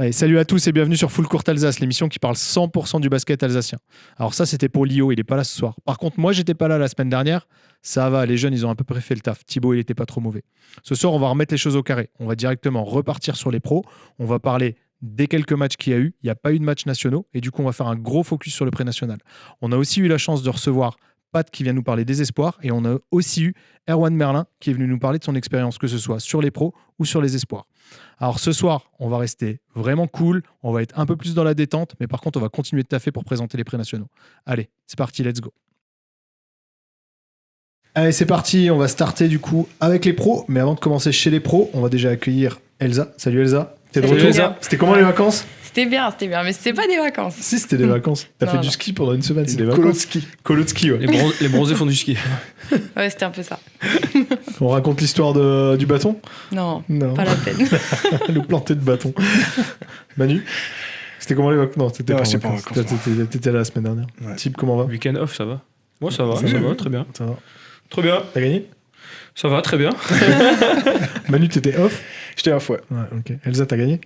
Allez, salut à tous et bienvenue sur Full Court Alsace, l'émission qui parle 100% du basket alsacien. Alors ça, c'était pour Lio, il n'est pas là ce soir. Par contre, moi, j'étais pas là la semaine dernière. Ça va, les jeunes, ils ont à peu près fait le taf. Thibaut, il n'était pas trop mauvais. Ce soir, on va remettre les choses au carré. On va directement repartir sur les pros. On va parler des quelques matchs qu'il y a eu. Il n'y a pas eu de matchs nationaux et du coup, on va faire un gros focus sur le pré-national. On a aussi eu la chance de recevoir Pat qui vient nous parler des espoirs et on a aussi eu Erwan Merlin qui est venu nous parler de son expérience, que ce soit sur les pros ou sur les espoirs. Alors ce soir, on va rester vraiment cool, on va être un peu plus dans la détente, mais par contre, on va continuer de taffer pour présenter les pré-nationaux. Allez, c'est parti, let's go. Allez, c'est parti, on va starter du coup avec les pros, mais avant de commencer chez les pros, on va déjà accueillir Elsa. Salut Elsa. T'es de retour, Elsa. C'était comment les vacances ? C'était bien, mais c'était pas des vacances. Si, c'était des vacances. T'as fait du ski pendant une semaine, c'est des vacances. Colo de ski, ouais. Les bronzés font du ski. Ouais, c'était un peu ça. On raconte l'histoire du bâton ? Non, pas la peine. Le planter de bâton. Manu ? C'était comment les vacances ? Non, c'était pas en vacances. T'étais là la semaine dernière. Ouais. Type, comment va ? Week-end off, ça va ? Moi, ça va, très bien. Ça va. Très bien. T'as gagné ? Ça va, très bien. Manu, t'étais off ? J'étais off, ouais. Ok. Elsa, t'as gagné ?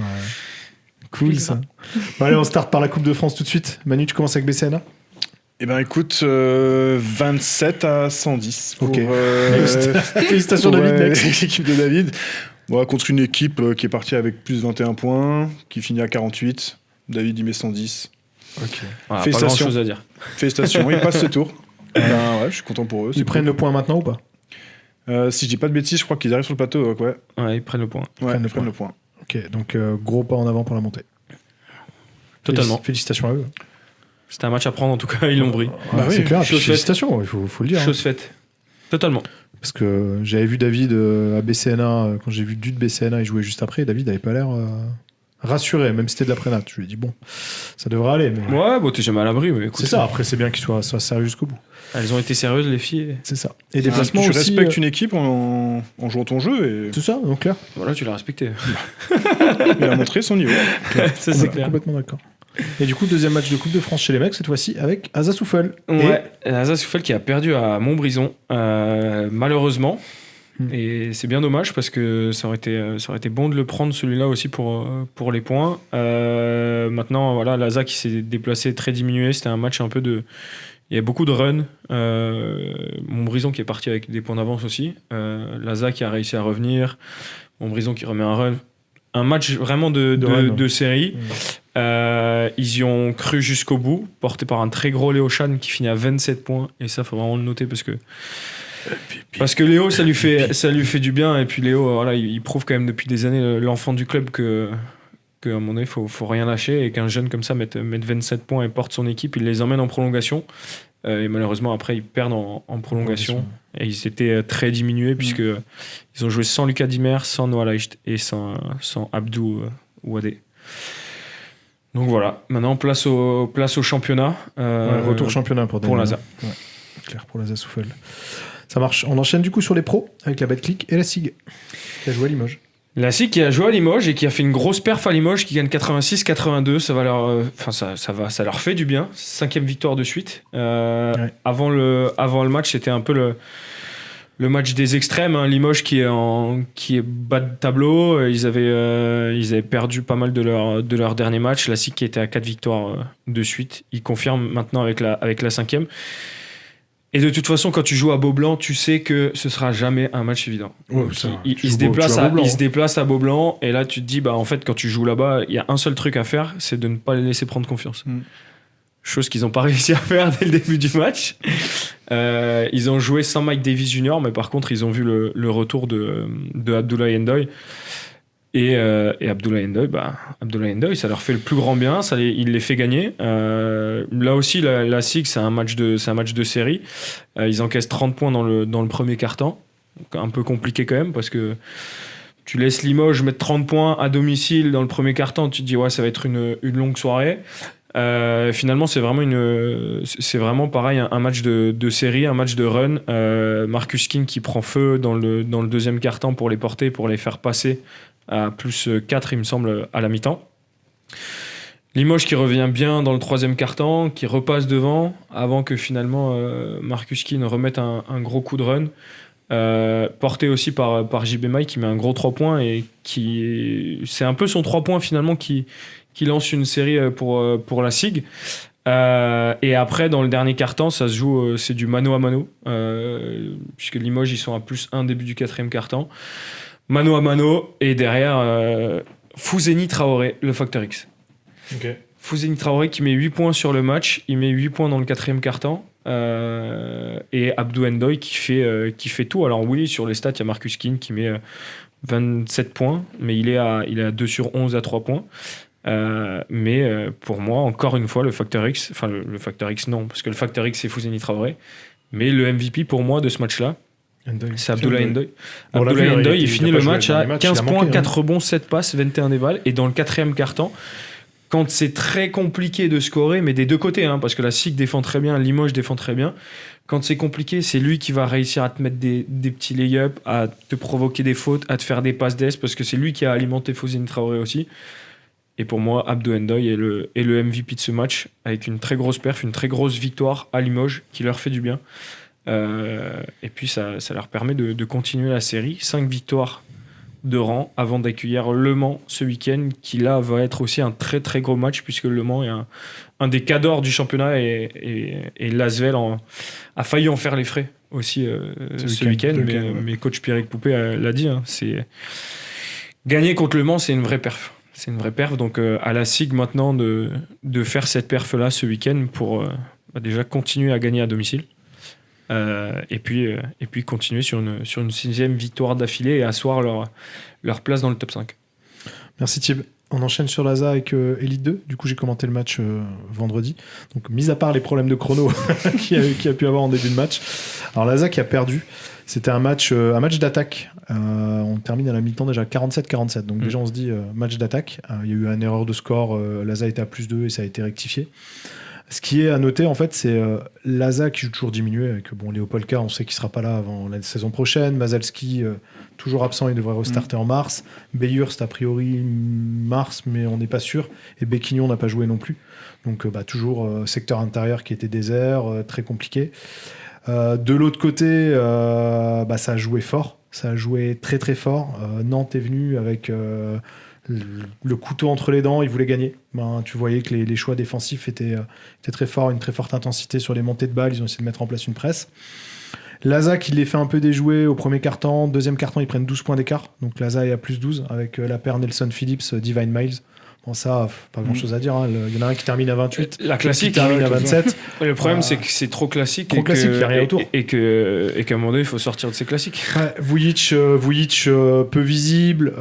Ouais. Cool, ça. Bon, allez, on start par la Coupe de France tout de suite. Manu, tu commences avec BCNA ? Eh ben écoute, 27 à 110 pour, félicitations David, l'équipe de David. Bon, contre une équipe qui est partie avec plus de 21 points, qui finit à 48. David, il met 110. Ok. Voilà, pas grand chose à dire. Félicitations, ils passent ce tour. Ouais, je suis content pour eux. Ils prennent le point maintenant ou pas ? Si je dis pas de bêtises, je crois qu'ils arrivent sur le plateau. Ouais, ils prennent le point. Ouais, ils prennent le point. Ok, donc gros pas en avant pour la montée. Totalement. Félicitations à eux. C'était un match à prendre, en tout cas, ils l'ont pris. Bah oui, c'est clair, félicitations, il faut le dire. Chose faite. Totalement. Parce que j'avais vu David à BCNA, quand j'ai vu Dude BCNA, il jouait juste après, David n'avait pas l'air rassuré, même si c'était de la prénat. Je lui ai dit, bon, ça devrait aller. Mais... Ouais, bon, t'es jamais à l'abri. Mais écoute, c'est ça, après c'est bien qu'ils soient sérieux jusqu'au bout. Elles ont été sérieuses, les filles. C'est ça. Et des placements tu aussi. Tu respectes une équipe en jouant ton jeu. Et... C'est ça, donc clair. Voilà, tu l'as respecté. Il a montré son niveau. Ça, c'est clair. Complètement d'accord. Et du coup, deuxième match de Coupe de France chez les mecs, cette fois-ci avec Asa Souffel. Ouais, Asa Souffel qui a perdu à Montbrison, malheureusement. Et c'est bien dommage parce que ça aurait été bon de le prendre celui-là aussi pour les points. Maintenant, voilà, l'Asa qui s'est déplacé très diminué. C'était un match un peu de... Il y a beaucoup de runs. Montbrison qui est parti avec des points d'avance aussi. L'Asa qui a réussi à revenir. Montbrison qui remet un run. Un match vraiment de série. Ils y ont cru jusqu'au bout, porté par un très gros Léo Chan qui finit à 27 points. Et ça, faut vraiment le noter parce que Léo, ça lui fait du bien. Et puis Léo, voilà, il prouve quand même depuis des années, l'enfant du club, que à un moment donné, faut rien lâcher. Et qu'un jeune comme ça mette 27 points et porte son équipe, il les emmène en prolongation. Et malheureusement, après, ils perdent en prolongation. Et ils étaient très diminués puisqu'ils ont joué sans Lucas Dimer, sans Noah Leicht et sans Abdou Ouadé. Donc voilà, maintenant place au championnat. Retour championnat pour l'Asa. Ouais, clair, pour l'Asa Souffel. Ça marche. On enchaîne du coup sur les pros avec la Betclic et la SIG qui a joué à Limoges. La SIG qui a joué à Limoges et qui a fait une grosse perf à Limoges, qui gagne 86-82. Ça va ça leur fait du bien. 5e victoire de suite. Ouais. Avant le match, c'était un peu le match des extrêmes, hein. Limoges qui est bas de tableau. Ils avaient perdu pas mal de leur dernier match. La SIG qui était à 4 victoires de suite. Ils confirment maintenant avec la 5e. Et de toute façon, quand tu joues à Beaublanc, tu sais que ce sera jamais un match évident. Ouais, il se déplace à Beaublanc, et là tu te dis, bah en fait, quand tu joues là-bas, il y a un seul truc à faire, c'est de ne pas les laisser prendre confiance. Chose qu'ils n'ont pas réussi à faire dès le début du match. Ils ont joué sans Mike Davis Jr., mais par contre, ils ont vu le retour de Abdoulaye Ndoye. Et Abdoulaye Ndoye, ça leur fait le plus grand bien, il les fait gagner. Là aussi, la SIG, c'est un match de série. Ils encaissent 30 points dans le premier quart-temps. Donc, un peu compliqué quand même, parce que tu laisses Limoges mettre 30 points à domicile dans le premier quart-temps, tu te dis, ouais, ça va être une longue soirée. Finalement, c'est vraiment pareil, un match de série, un match de run. Marcus King qui prend feu dans le deuxième quart-temps pour les porter, pour les faire passer à plus 4, il me semble, à la mi-temps. Limoges qui revient bien dans le troisième quart-temps, qui repasse devant, avant que finalement Marcus King remette un gros coup de run. porté aussi par JB Mike qui met un gros 3 points et c'est un peu son 3 points finalement qui lance une série pour la SIG. Et après, dans le dernier quart-temps, ça se joue, c'est du mano à mano, puisque Limoges, ils sont à +1 début du 4e quart-temps. Mano à mano, et derrière, Fouzeni Traoré, le Factor X. Ok. Fouzeni Traoré qui met 8 points sur le match, il met 8 points dans le 4e quart-temps. Et Abdou Ndoye qui fait tout. Alors oui, sur les stats, il y a Marcus Keane qui met 27 points, mais il est à 2 sur 11 à 3 points. Mais pour moi, encore une fois, le Factor X, enfin le Factor X non, parce que le Factor X c'est Fouzeni Traoré, mais le MVP pour moi de ce match-là, c'est Abdoulaye Ndoye. Abdoulaye Ndoye, il finit le match à 15 points, 4 rebonds, 7 passes, 21 déballes, et dans le 4e quart-temps, quand c'est très compliqué de scorer, mais des deux côtés, hein, parce que la SIG défend très bien, Limoges défend très bien, quand c'est compliqué, c'est lui qui va réussir à te mettre des petits lay-ups, à te provoquer des fautes, à te faire des passes d'ess, parce que c'est lui qui a alimenté Fouzeni Traoré aussi. Et pour moi, Abdou Ndoye est le MVP de ce match, avec une très grosse perf, une très grosse victoire à Limoges, qui leur fait du bien. Et puis ça leur permet de continuer la série. 5 victoires de rang avant d'accueillir Le Mans ce week-end, qui là va être aussi un très très gros match, puisque Le Mans est un des cadors du championnat, et l'Asvel a failli en faire les frais aussi ce week-end. Mais coach Pierrick Poupé l'a dit, hein, c'est gagner contre Le Mans, c'est une vraie perf. C'est une vraie perf, donc à la SIG maintenant de faire cette perf-là ce week-end pour déjà continuer à gagner à domicile et puis continuer sur une 6e victoire d'affilée et asseoir leur place dans le top 5. Merci Thib. On enchaîne sur l'ASA avec Elite 2. Du coup, j'ai commenté le match vendredi. Donc, mis à part les problèmes de chrono qu'il y a pu avoir en début de match. Alors, l'ASA qui a perdu. C'était un match d'attaque. On termine à la mi-temps déjà 47-47. Donc, déjà, on se dit match d'attaque. Il y a eu une erreur de score. L'ASA était à +2 et ça a été rectifié. Ce qui est à noter, en fait, c'est l'ASA qui joue toujours diminué. Avec Léopolka, on sait qu'il ne sera pas là avant la saison prochaine. Mazalski, toujours absent, il devrait restarter en mars. Bayhurst, a priori, mars, mais on n'est pas sûr. Et Béquignon n'a pas joué non plus. Donc, toujours secteur intérieur qui était désert, très compliqué. De l'autre côté, ça a joué fort. Ça a joué très, très fort. Nantes est venu avec le couteau entre les dents, il voulait gagner. Tu voyais que les choix défensifs étaient très forts, une très forte intensité sur les montées de balles. Ils ont essayé de mettre en place une presse. L'ASA qui les fait un peu déjouer au premier quart-temps. Deuxième quart-temps, ils prennent 12 points d'écart. Donc l'ASA est à +12 avec la paire Nelson Phillips, Divine Miles. Bon, ça, pas grand-chose à dire. Hein. Il y en a un qui termine à 28, la classique qui termine à 27. Le problème, c'est que c'est trop classique. Trop classique, il n'y a rien autour. Et qu'à un moment donné, il faut sortir de ces classiques. Ouais, Vujic peu visible,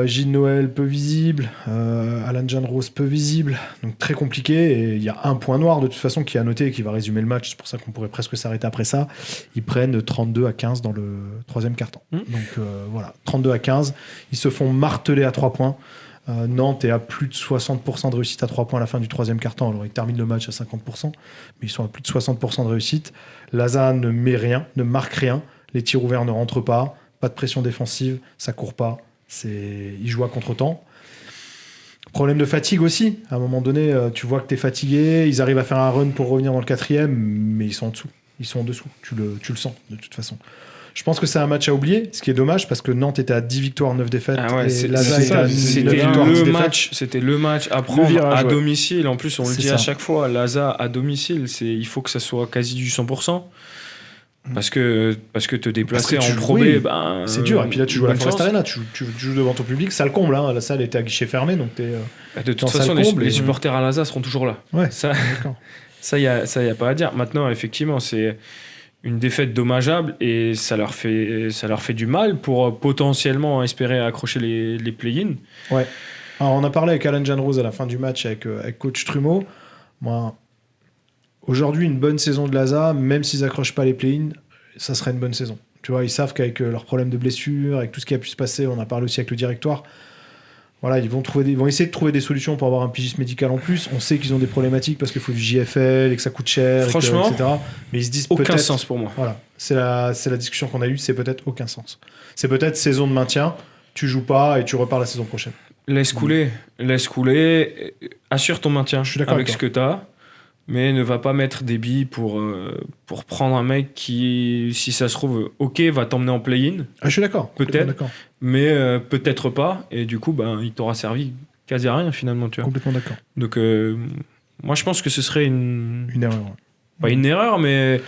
Gilles Noël peu visible, Alan Jan Rose peu visible. Donc très compliqué. Et il y a un point noir de toute façon qui est à noter et qui va résumer le match. C'est pour ça qu'on pourrait presque s'arrêter après ça. Ils prennent 32-15 dans le 3e quart-temps. Donc voilà, 32-15. Ils se font marteler à 3 points. Nantes est à plus de 60% de réussite à 3 points à la fin du 3e quart-temps. Alors ils terminent le match à 50%, mais ils sont à plus de 60% de réussite. L'ASA ne met rien, ne marque rien. Les tirs ouverts ne rentrent pas de pression défensive, ça court pas. Ils jouent à contre-temps. Problème de fatigue aussi. À un moment donné, tu vois que tu es fatigué. Ils arrivent à faire un run pour revenir dans le 4e, mais ils sont en dessous. Ils sont en dessous. Tu le sens de toute façon. Je pense que c'est un match à oublier, ce qui est dommage parce que Nantes était à 10 victoires, 9 défaites. Et l'ASA était à 9 victoires, 10 défaites. C'était le match à prendre à domicile. En plus, on le dit à chaque fois, l'ASA à domicile, il faut que ça soit quasi du 100%. Parce que te déplacer en Pro B, c'est dur. Et puis là, tu joues à la Forest Arena, tu joues devant ton public, ça le comble. Hein. La salle était à guichet fermé, donc de toute façon, les supporters à l'ASA seront toujours là. Ouais, ça, y a pas à dire. Maintenant, effectivement, c'est une défaite dommageable et ça leur fait du mal pour potentiellement espérer accrocher les play-in. Ouais. Alors, on a parlé avec Alan Jan Rose à la fin du match avec coach Trumeau. Moi, aujourd'hui, une bonne saison de l'ASA, même s'ils n'accrochent pas les play-in, ça serait une bonne saison. Tu vois, ils savent qu'avec leurs problèmes de blessures, avec tout ce qui a pu se passer, on a parlé aussi avec le directoire, voilà, ils vont essayer de trouver des solutions pour avoir un pigiste médical en plus. On sait qu'ils ont des problématiques parce qu'il faut du JFL et que ça coûte cher, franchement, etc. Mais ils se disent aucun sens pour moi. Voilà, c'est la discussion qu'on a eue, c'est peut-être aucun sens. C'est peut-être saison de maintien, tu joues pas et tu repars la saison prochaine. Laisse couler, assure ton maintien avec ce que tu as. mais ne va pas mettre des billes pour prendre un mec qui, si ça se trouve, va t'emmener en play-in. Ah, je suis d'accord. Peut-être. D'accord. Mais peut-être pas. Et du coup, il t'aura servi quasi à rien finalement. Tu vois. Complètement d'accord. Donc, moi, je pense que ce serait Une erreur. Ouais. pas une erreur, mais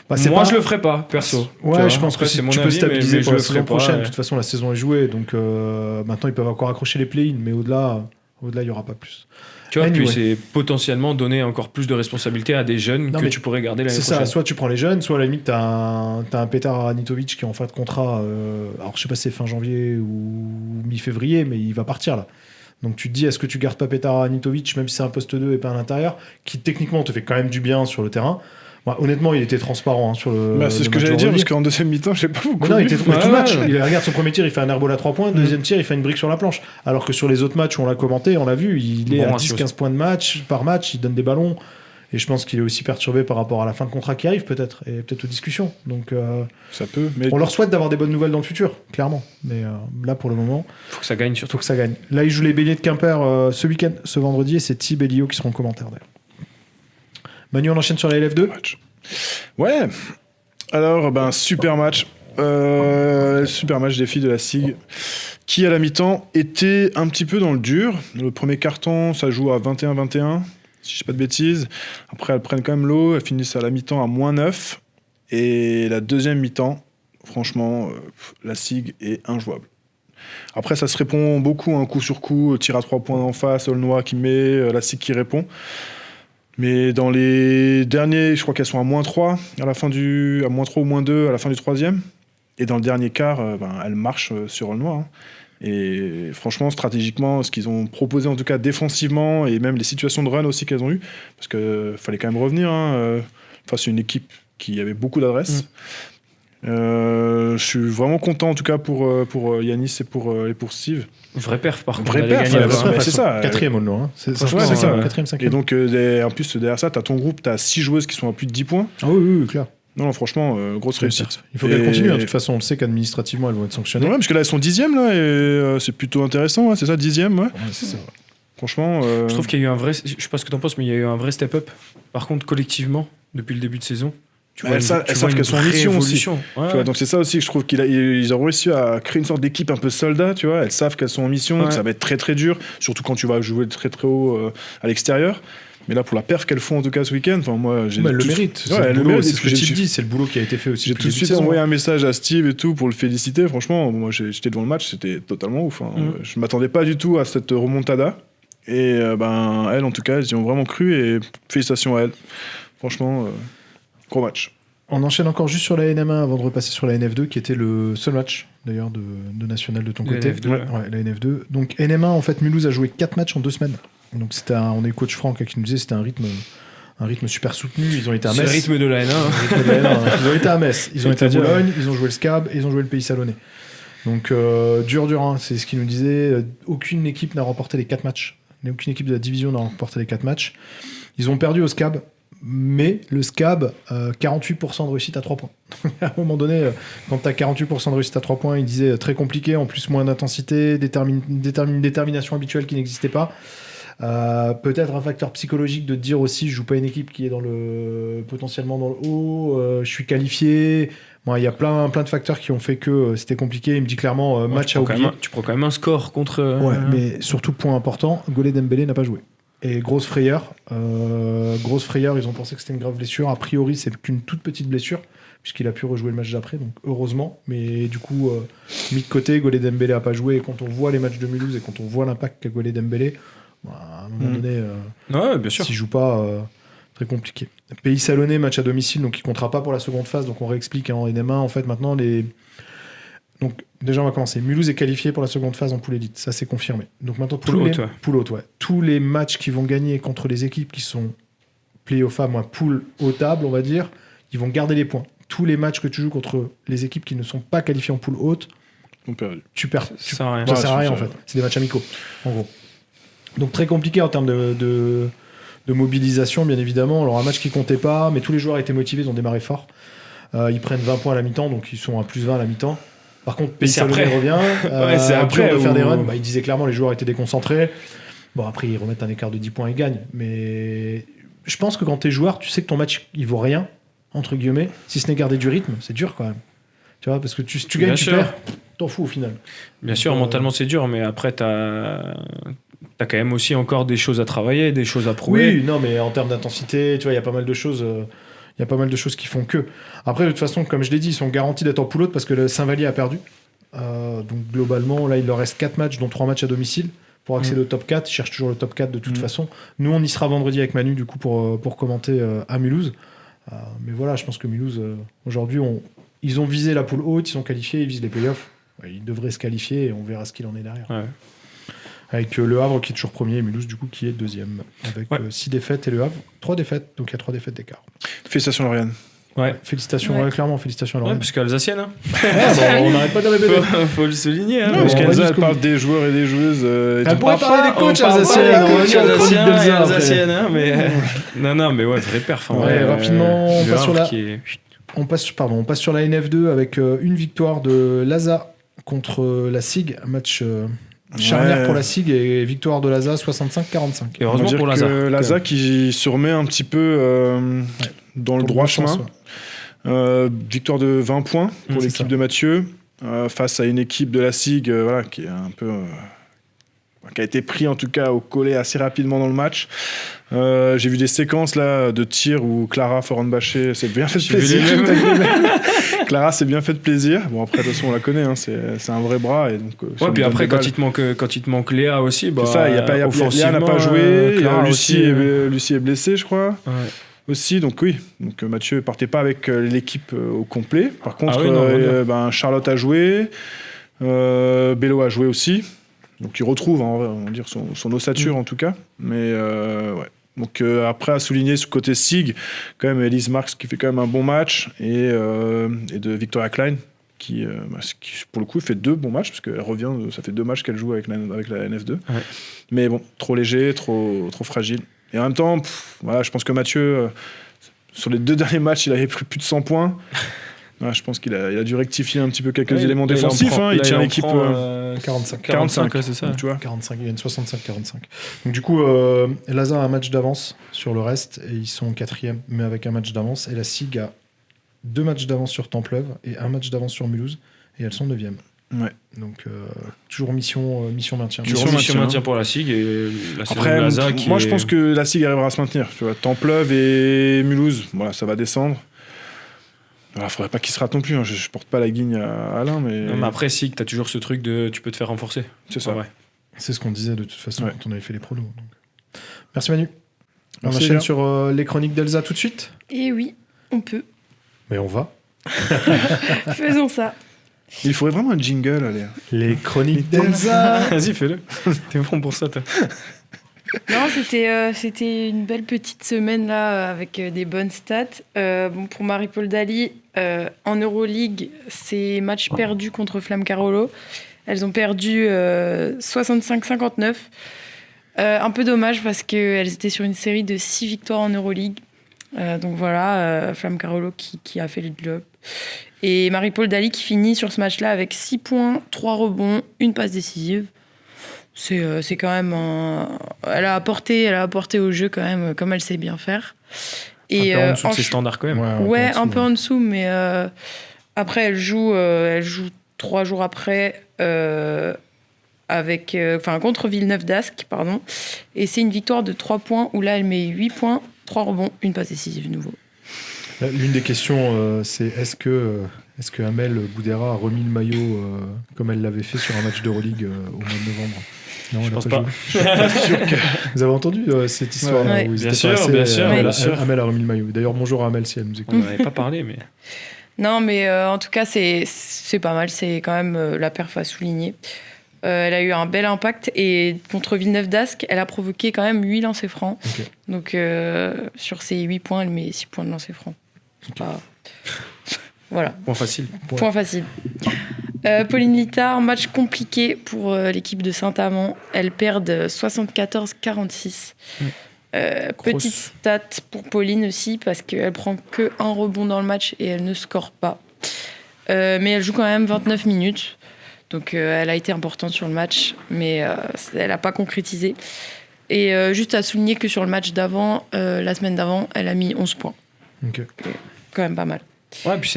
moi, je le ferais pas, perso. Ouais, je pense que c'est mon tu peux avis, stabiliser mais pour je la le saison ferais pas, prochaine. ouais. De toute façon, la saison est jouée. Donc maintenant, ils peuvent encore accrocher les play-in. Mais au-delà, il n'y aura pas plus. Tu vois, Anyway. puis c'est potentiellement donner encore plus de responsabilités à des jeunes Non, que mais tu pourrais garder l'année C'est prochaine. ça, soit tu prends les jeunes, soit à la limite t'as un Petar Aranitovic qui est en fin de contrat, alors je sais pas si c'est fin janvier ou mi-février, mais il va partir là. Donc tu te dis, est-ce que tu gardes pas Petar Aranitovic, même si c'est un poste 2 et pas à l'intérieur, qui techniquement te fait quand même du bien sur le terrain. Bon, honnêtement, il était transparent sur le. C'est ce que match j'allais de dire, rugby. parce qu'en deuxième mi-temps, j'ai pas beaucoup Mais non, il vu. était tout le match. Ouais. Il regarde son premier tir, il fait un airball à 3 points. Deuxième tir, il fait une brique sur la planche. Alors que sur les autres matchs où on l'a commenté, on l'a vu, il est Bon à ratio. 10-15 points de match par match, il donne des ballons. Et je pense qu'il est aussi perturbé par rapport à la fin de contrat qui arrive, peut-être, et peut-être aux discussions. Donc, Ça peut, mais on leur souhaite d'avoir des bonnes nouvelles dans le futur, clairement. Mais là, pour le moment, Faut que ça gagne il surtout. faut que ça gagne. Là, ils jouent les Béliers de Quimper ce week-end, ce vendredi, et c'est Thib et Lio qui seront en commentaire d'ailleurs. Manu, on enchaîne sur la LF2. match. Ouais. Alors, super match. Super match des filles de la SIG qui, à la mi-temps, était un petit peu dans le dur. Le premier carton, ça joue à 21-21, si je dis pas de bêtises. Après, elles prennent quand même l'eau. Elles finissent à la mi-temps à -9. Et la deuxième mi-temps, franchement, la SIG est injouable. Après, ça se répond beaucoup, coup sur coup, tir à 3 points en face, Aulnois qui met, la SIG qui répond. Mais dans les derniers, je crois qu'elles sont à -3 à la fin à -3 ou -2 à la fin du troisième. Et dans le dernier quart, elles marchent sur Aulnois. Hein. Et franchement, stratégiquement, ce qu'ils ont proposé, en tout cas défensivement, et même les situations de run aussi qu'elles ont eues, parce qu'il fallait quand même revenir face à une équipe qui avait beaucoup d'adresse. Je suis vraiment content, en tout cas, pour Yanis et pour Steve. Vraie perf, par contre. Vraie d'aller perf, gagner ouais, là-bas. ouais. C'est ça. Quatrième au hein. C'est Ouais, c'est ça. Quatrième, Et cinquième. donc, en plus, derrière ça, tu as ton groupe, tu as 6 joueuses qui sont à plus de 10 points. Ah oui, clair. Non, franchement, grosse réussite. Il faut qu'elles Et- continuent. De toute façon, on le sait qu'administrativement, elles vont être sanctionnées. Ouais, parce que là, elles sont 10e, là, et c'est plutôt intéressant, ouais, c'est ça, 10e, ouais. Ouais, c'est ça. Franchement. Je trouve qu'il y a eu un vrai. Je sais pas ce que t'en penses, mais il y a eu un vrai step-up. Par contre, collectivement, depuis le début de saison, tu vois Elles savent une qu'elles sont en vraie mission aussi. évolution. Ouais. Tu vois, donc c'est ça aussi que je trouve qu'ils ont réussi à créer une sorte d'équipe un peu soldat, tu vois. Elles savent qu'elles sont en mission, Ouais. que ça va être très très dur, surtout quand tu vas jouer très très haut à l'extérieur. Mais là, pour la perf qu'elles font en tout cas ce week-end, enfin moi, j'ai Mais elle le tout- mérite. Ouais, C'est elle le le boulot, mérite, c'est ce que j'ai- tu dis, c'est le boulot qui a été fait aussi. J'ai depuis tout de le début suite saison. envoyé un message à Steve et tout pour le féliciter. Franchement, moi j'étais devant le match, c'était totalement ouf. Hein. Je m'attendais pas du tout à cette remontada. Et elles, en tout cas, elles y ont vraiment cru et félicitations à elles. Franchement, gros match. On enchaîne encore juste sur la NM1 avant de repasser sur la NF2, qui était le seul match d'ailleurs de national de ton De côté. NF2, Ouais, la NF2. Donc NM1, en fait, Mulhouse a joué 4 matchs en 2 semaines. Donc on a eu coach Franck qui nous disait que c'était un rythme super soutenu. Ils ont été à C'est Metz. le rythme de la N1. hein. Ils ont été à Metz, ils ont été à C'est-à-dire, Boulogne, ils ont joué le SCAB et ils ont joué le Pays Salonnais. Donc dur, hein, c'est ce qu'il nous disait. Aucune équipe n'a remporté les 4 matchs. Aucune équipe de la division n'a remporté les 4 matchs. Ils ont perdu au SCAB, mais le SCAB, 48% de réussite à 3 points. À un moment donné, quand tu as 48% de réussite à 3 points, il disait très compliqué, en plus moins d'intensité, une détermination habituelle qui n'existait pas. Peut-être un facteur psychologique de te dire aussi je joue pas une équipe qui est potentiellement dans le haut, je suis qualifié. Bon, il y a plein de facteurs qui ont fait que c'était compliqué. Il me dit clairement match à oublier. Tu prends quand même un score contre. Ouais, mais surtout point important, Golé Dembélé n'a pas joué. Et grosse frayeur, ils ont pensé que c'était une grave blessure. A priori, c'est qu'une toute petite blessure, puisqu'il a pu rejouer le match d'après, donc heureusement. Mais du coup, mis de côté, Golé Dembélé n'a pas joué. Et quand on voit les matchs de Mulhouse et quand on voit l'impact qu'a Golé Dembélé, à un moment donné, Ouais, bien sûr. s'il joue pas, très compliqué. Pays Salonnais, match à domicile, donc il comptera pas pour la seconde phase. Donc on réexplique en NM1, en fait, maintenant, donc déjà on va commencer. Mulhouse est qualifié pour la seconde phase en poule élite, ça c'est confirmé. Donc maintenant Poule haute, ouais. poule haute, ouais. Tous les matchs qui vont gagner contre les équipes qui sont play-off, poule hautable, on va dire, ils vont garder les points. Tous les matchs que tu joues contre les équipes qui ne sont pas qualifiées en poule haute, On perdu. tu perds. Ça sert à rien. Ça Ouais, sert à rien c'est en ça. fait. C'est des matchs amicaux, en gros. Donc très compliqué en termes de mobilisation, bien évidemment. Alors un match qui comptait pas, mais tous les joueurs étaient motivés, ils ont démarré fort. Ils prennent 20 points à la mi-temps, donc ils sont à plus 20 à la mi-temps. Par contre, Mais c'est Salonnais après. revient. Ouais, c'est après dur de faire où- des runs. Il disait clairement les joueurs étaient déconcentrés. Bon, après, ils remettent un écart de 10 points et gagnent. Mais je pense que quand t'es joueur, tu sais que ton match, il vaut rien, entre guillemets, si ce n'est garder du rythme, c'est dur quand même. Tu vois, parce que tu gagnes, Bien tu sûr. perds, t'en fous au final. Bien sûr, mentalement c'est dur, mais après t'as quand même aussi encore des choses à travailler, des choses à prouver. Oui, non, mais en termes d'intensité, tu vois, il y a pas mal de choses. Il y a pas mal de choses qui font que. Après, de toute façon, comme je l'ai dit, ils sont garantis d'être en poule-haute parce que le Saint-Vallier a perdu. Donc globalement, là, il leur reste 4 matchs, dont 3 matchs à domicile pour accéder au top 4. Ils cherchent toujours le top 4 de toute façon. Nous, on y sera vendredi avec Manu, du coup, pour commenter à Mulhouse. Mais voilà, je pense que Mulhouse, aujourd'hui, ils ont visé la poule haute, ils sont qualifiés, ils visent les playoffs. Ouais, ils devraient se qualifier et on verra ce qu'il en est derrière. Ouais. Avec Le Havre qui est toujours premier et Mulhouse, du coup, qui est deuxième. Avec 6 défaites et Le Havre, 3 défaites. Donc il y a 3 défaites d'écart. Félicitations, Lauriane. Ouais. Félicitations, clairement, félicitations à Ouais, Lorraine. parce qu'Alsacienne, hein. On n'arrête pas de répéter. faut le souligner. Hein. Non, parce on va qu'Elsa, elle jusqu'au parle bout. des joueurs et des joueuses. Et Elle tout. pourrait parler des coachs On parle alsaciens. pas des on va coachs dire le chronique alsaciens d'Elsa et après. alsaciennes, hein, mais non, mais ouais, vrai perf. Hein, Ouais, rapidement, on Le passe sur Havre la- qui est- On passe sur la NF2 avec une victoire de Laza contre la SIG, un match charnière Ouais. pour la SIG et victoire de Laza 65-45. Et On va heureusement dire pour que Lazare. Laza qui se remet un petit peu dans le droit chemin. Victoire de 20 points pour C'est l'équipe ça. de Mathieu face à une équipe de la SIG voilà, qui est un peu qui a été pris en tout cas au collet assez rapidement dans le match. J'ai vu des séquences là de tirs où Clara Foran-Baché s'est bien fait J'ai vu plaisir. les Clara s'est bien fait plaisir. Bon après de toute façon on la connaît, hein, c'est un vrai bras et donc. ça Ouais, lui puis donne après, des quand balles. il te manque Léa aussi, bah, C'est ça, Léa n'a offensivement, pas joué, Clara Lucie, aussi, Lucie est blessée je crois. ouais. Aussi, donc oui. Donc Mathieu partait pas avec l'équipe au complet. Par contre, Ah oui, non, Charlotte a joué, Bello a joué aussi. Donc il retrouve, hein, on va dire, son ossature en tout cas. Mais ouais. Donc après, à souligner ce côté SIG, quand même Elise Marx qui fait quand même un bon match et de Victoria Klein qui, pour le coup, fait 2 bons matchs parce qu'elle revient, ça fait 2 matchs qu'elle joue avec la NF2. Ouais. Mais bon, trop léger, trop fragile. Et en même temps, voilà, je pense que Mathieu, sur les 2 derniers matchs, il avait pris plus de 100 points. Ouais, je pense qu'il a dû rectifier un petit peu quelques éléments défensifs. Il tient l'équipe 45. 45, ouais, c'est ça. donc, tu vois. 45, il y a une 65-45. Donc du coup, Laza a un match d'avance sur le reste et ils sont 4e, mais avec un match d'avance. Et la SIG a 2 matchs d'avance sur Templeuve et un match d'avance sur Mulhouse et elles sont 9e. Ouais. Donc toujours mission maintien. Mission maintien pour la SIG et la saison Après, de Laza qui moi, est... je pense que la SIG arrivera à se maintenir. Tu vois, Templeuve et Mulhouse, voilà, ça va descendre. Il faudrait pas qu'ils se ratent non plus. Hein. Je porte pas la guigne à Alain, mais. Non, mais après, SIG, t'as toujours ce truc de tu peux te faire renforcer. C'est ça. Ouais. C'est ce qu'on disait de toute façon Ouais. quand on avait fait les pronos. Donc. Merci Manu. On Merci, enchaîne Léa. sur les chroniques d'Elsa tout de suite. Et oui, on peut. Mais on va. Faisons ça. Il faudrait vraiment un jingle, allez. Les chroniques d'Elsa. Vas-y, fais-le. T'es bon pour ça, toi. Non, c'était une belle petite semaine là avec des bonnes stats. Bon, pour Marie-Paul Daly, en Euroleague, c'est match perdu contre Flamme Carolo. Elles ont perdu 65-59. Un peu dommage parce qu'elles étaient sur une série de 6 victoires en Euroleague. Donc voilà, Flamme Carolo qui a fait le job. Et Marie-Paul Daly qui finit sur ce match-là avec 6 points, 3 rebonds, une passe décisive. C'est quand même elle a apporté au jeu quand même comme elle sait bien faire. Et Un peu en dessous de ses standards quand même. Ouais, un peu en dessous, mais après elle joue 3 jours après contre Villeneuve d'Ascq, pardon. Et c'est une victoire de 3 points où là elle met 8 points, 3 rebonds, une passe décisive nouveau. L'une des questions, c'est est-ce que Amel Boudera a remis le maillot comme elle l'avait fait sur un match d'Euroleague au mois de novembre? Non, Je elle a pense pas. joué. Vous avez entendu cette histoire-là Ouais. où ils Bien étaient sûr, passés, bien sûr, bien sûr. Amel a remis le maillot. D'ailleurs, bonjour à Amel si elle nous écoute. On n'en avait pas parlé, mais... Non, mais en tout cas, c'est pas mal. C'est quand même la perf à souligner. Elle a eu un bel impact et contre Villeneuve d'Ascq, elle a provoqué quand même 8 lancers francs. Ok. Donc sur ces 8 points, elle met 6 points de lancers francs. Voilà, Point facile. point facile. Pauline Littard, match compliqué pour l'équipe de Saint-Amand. Elles perdent 74-46. Petite stat pour Pauline aussi, parce qu'elle prend que un rebond dans le match et elle ne score pas. Mais elle joue quand même 29 minutes. Donc elle a été importante sur le match, mais elle n'a pas concrétisé. Et juste à souligner que sur le match d'avant, la semaine d'avant, elle a mis 11 points. Ok. Quand même pas mal. Ouais, puis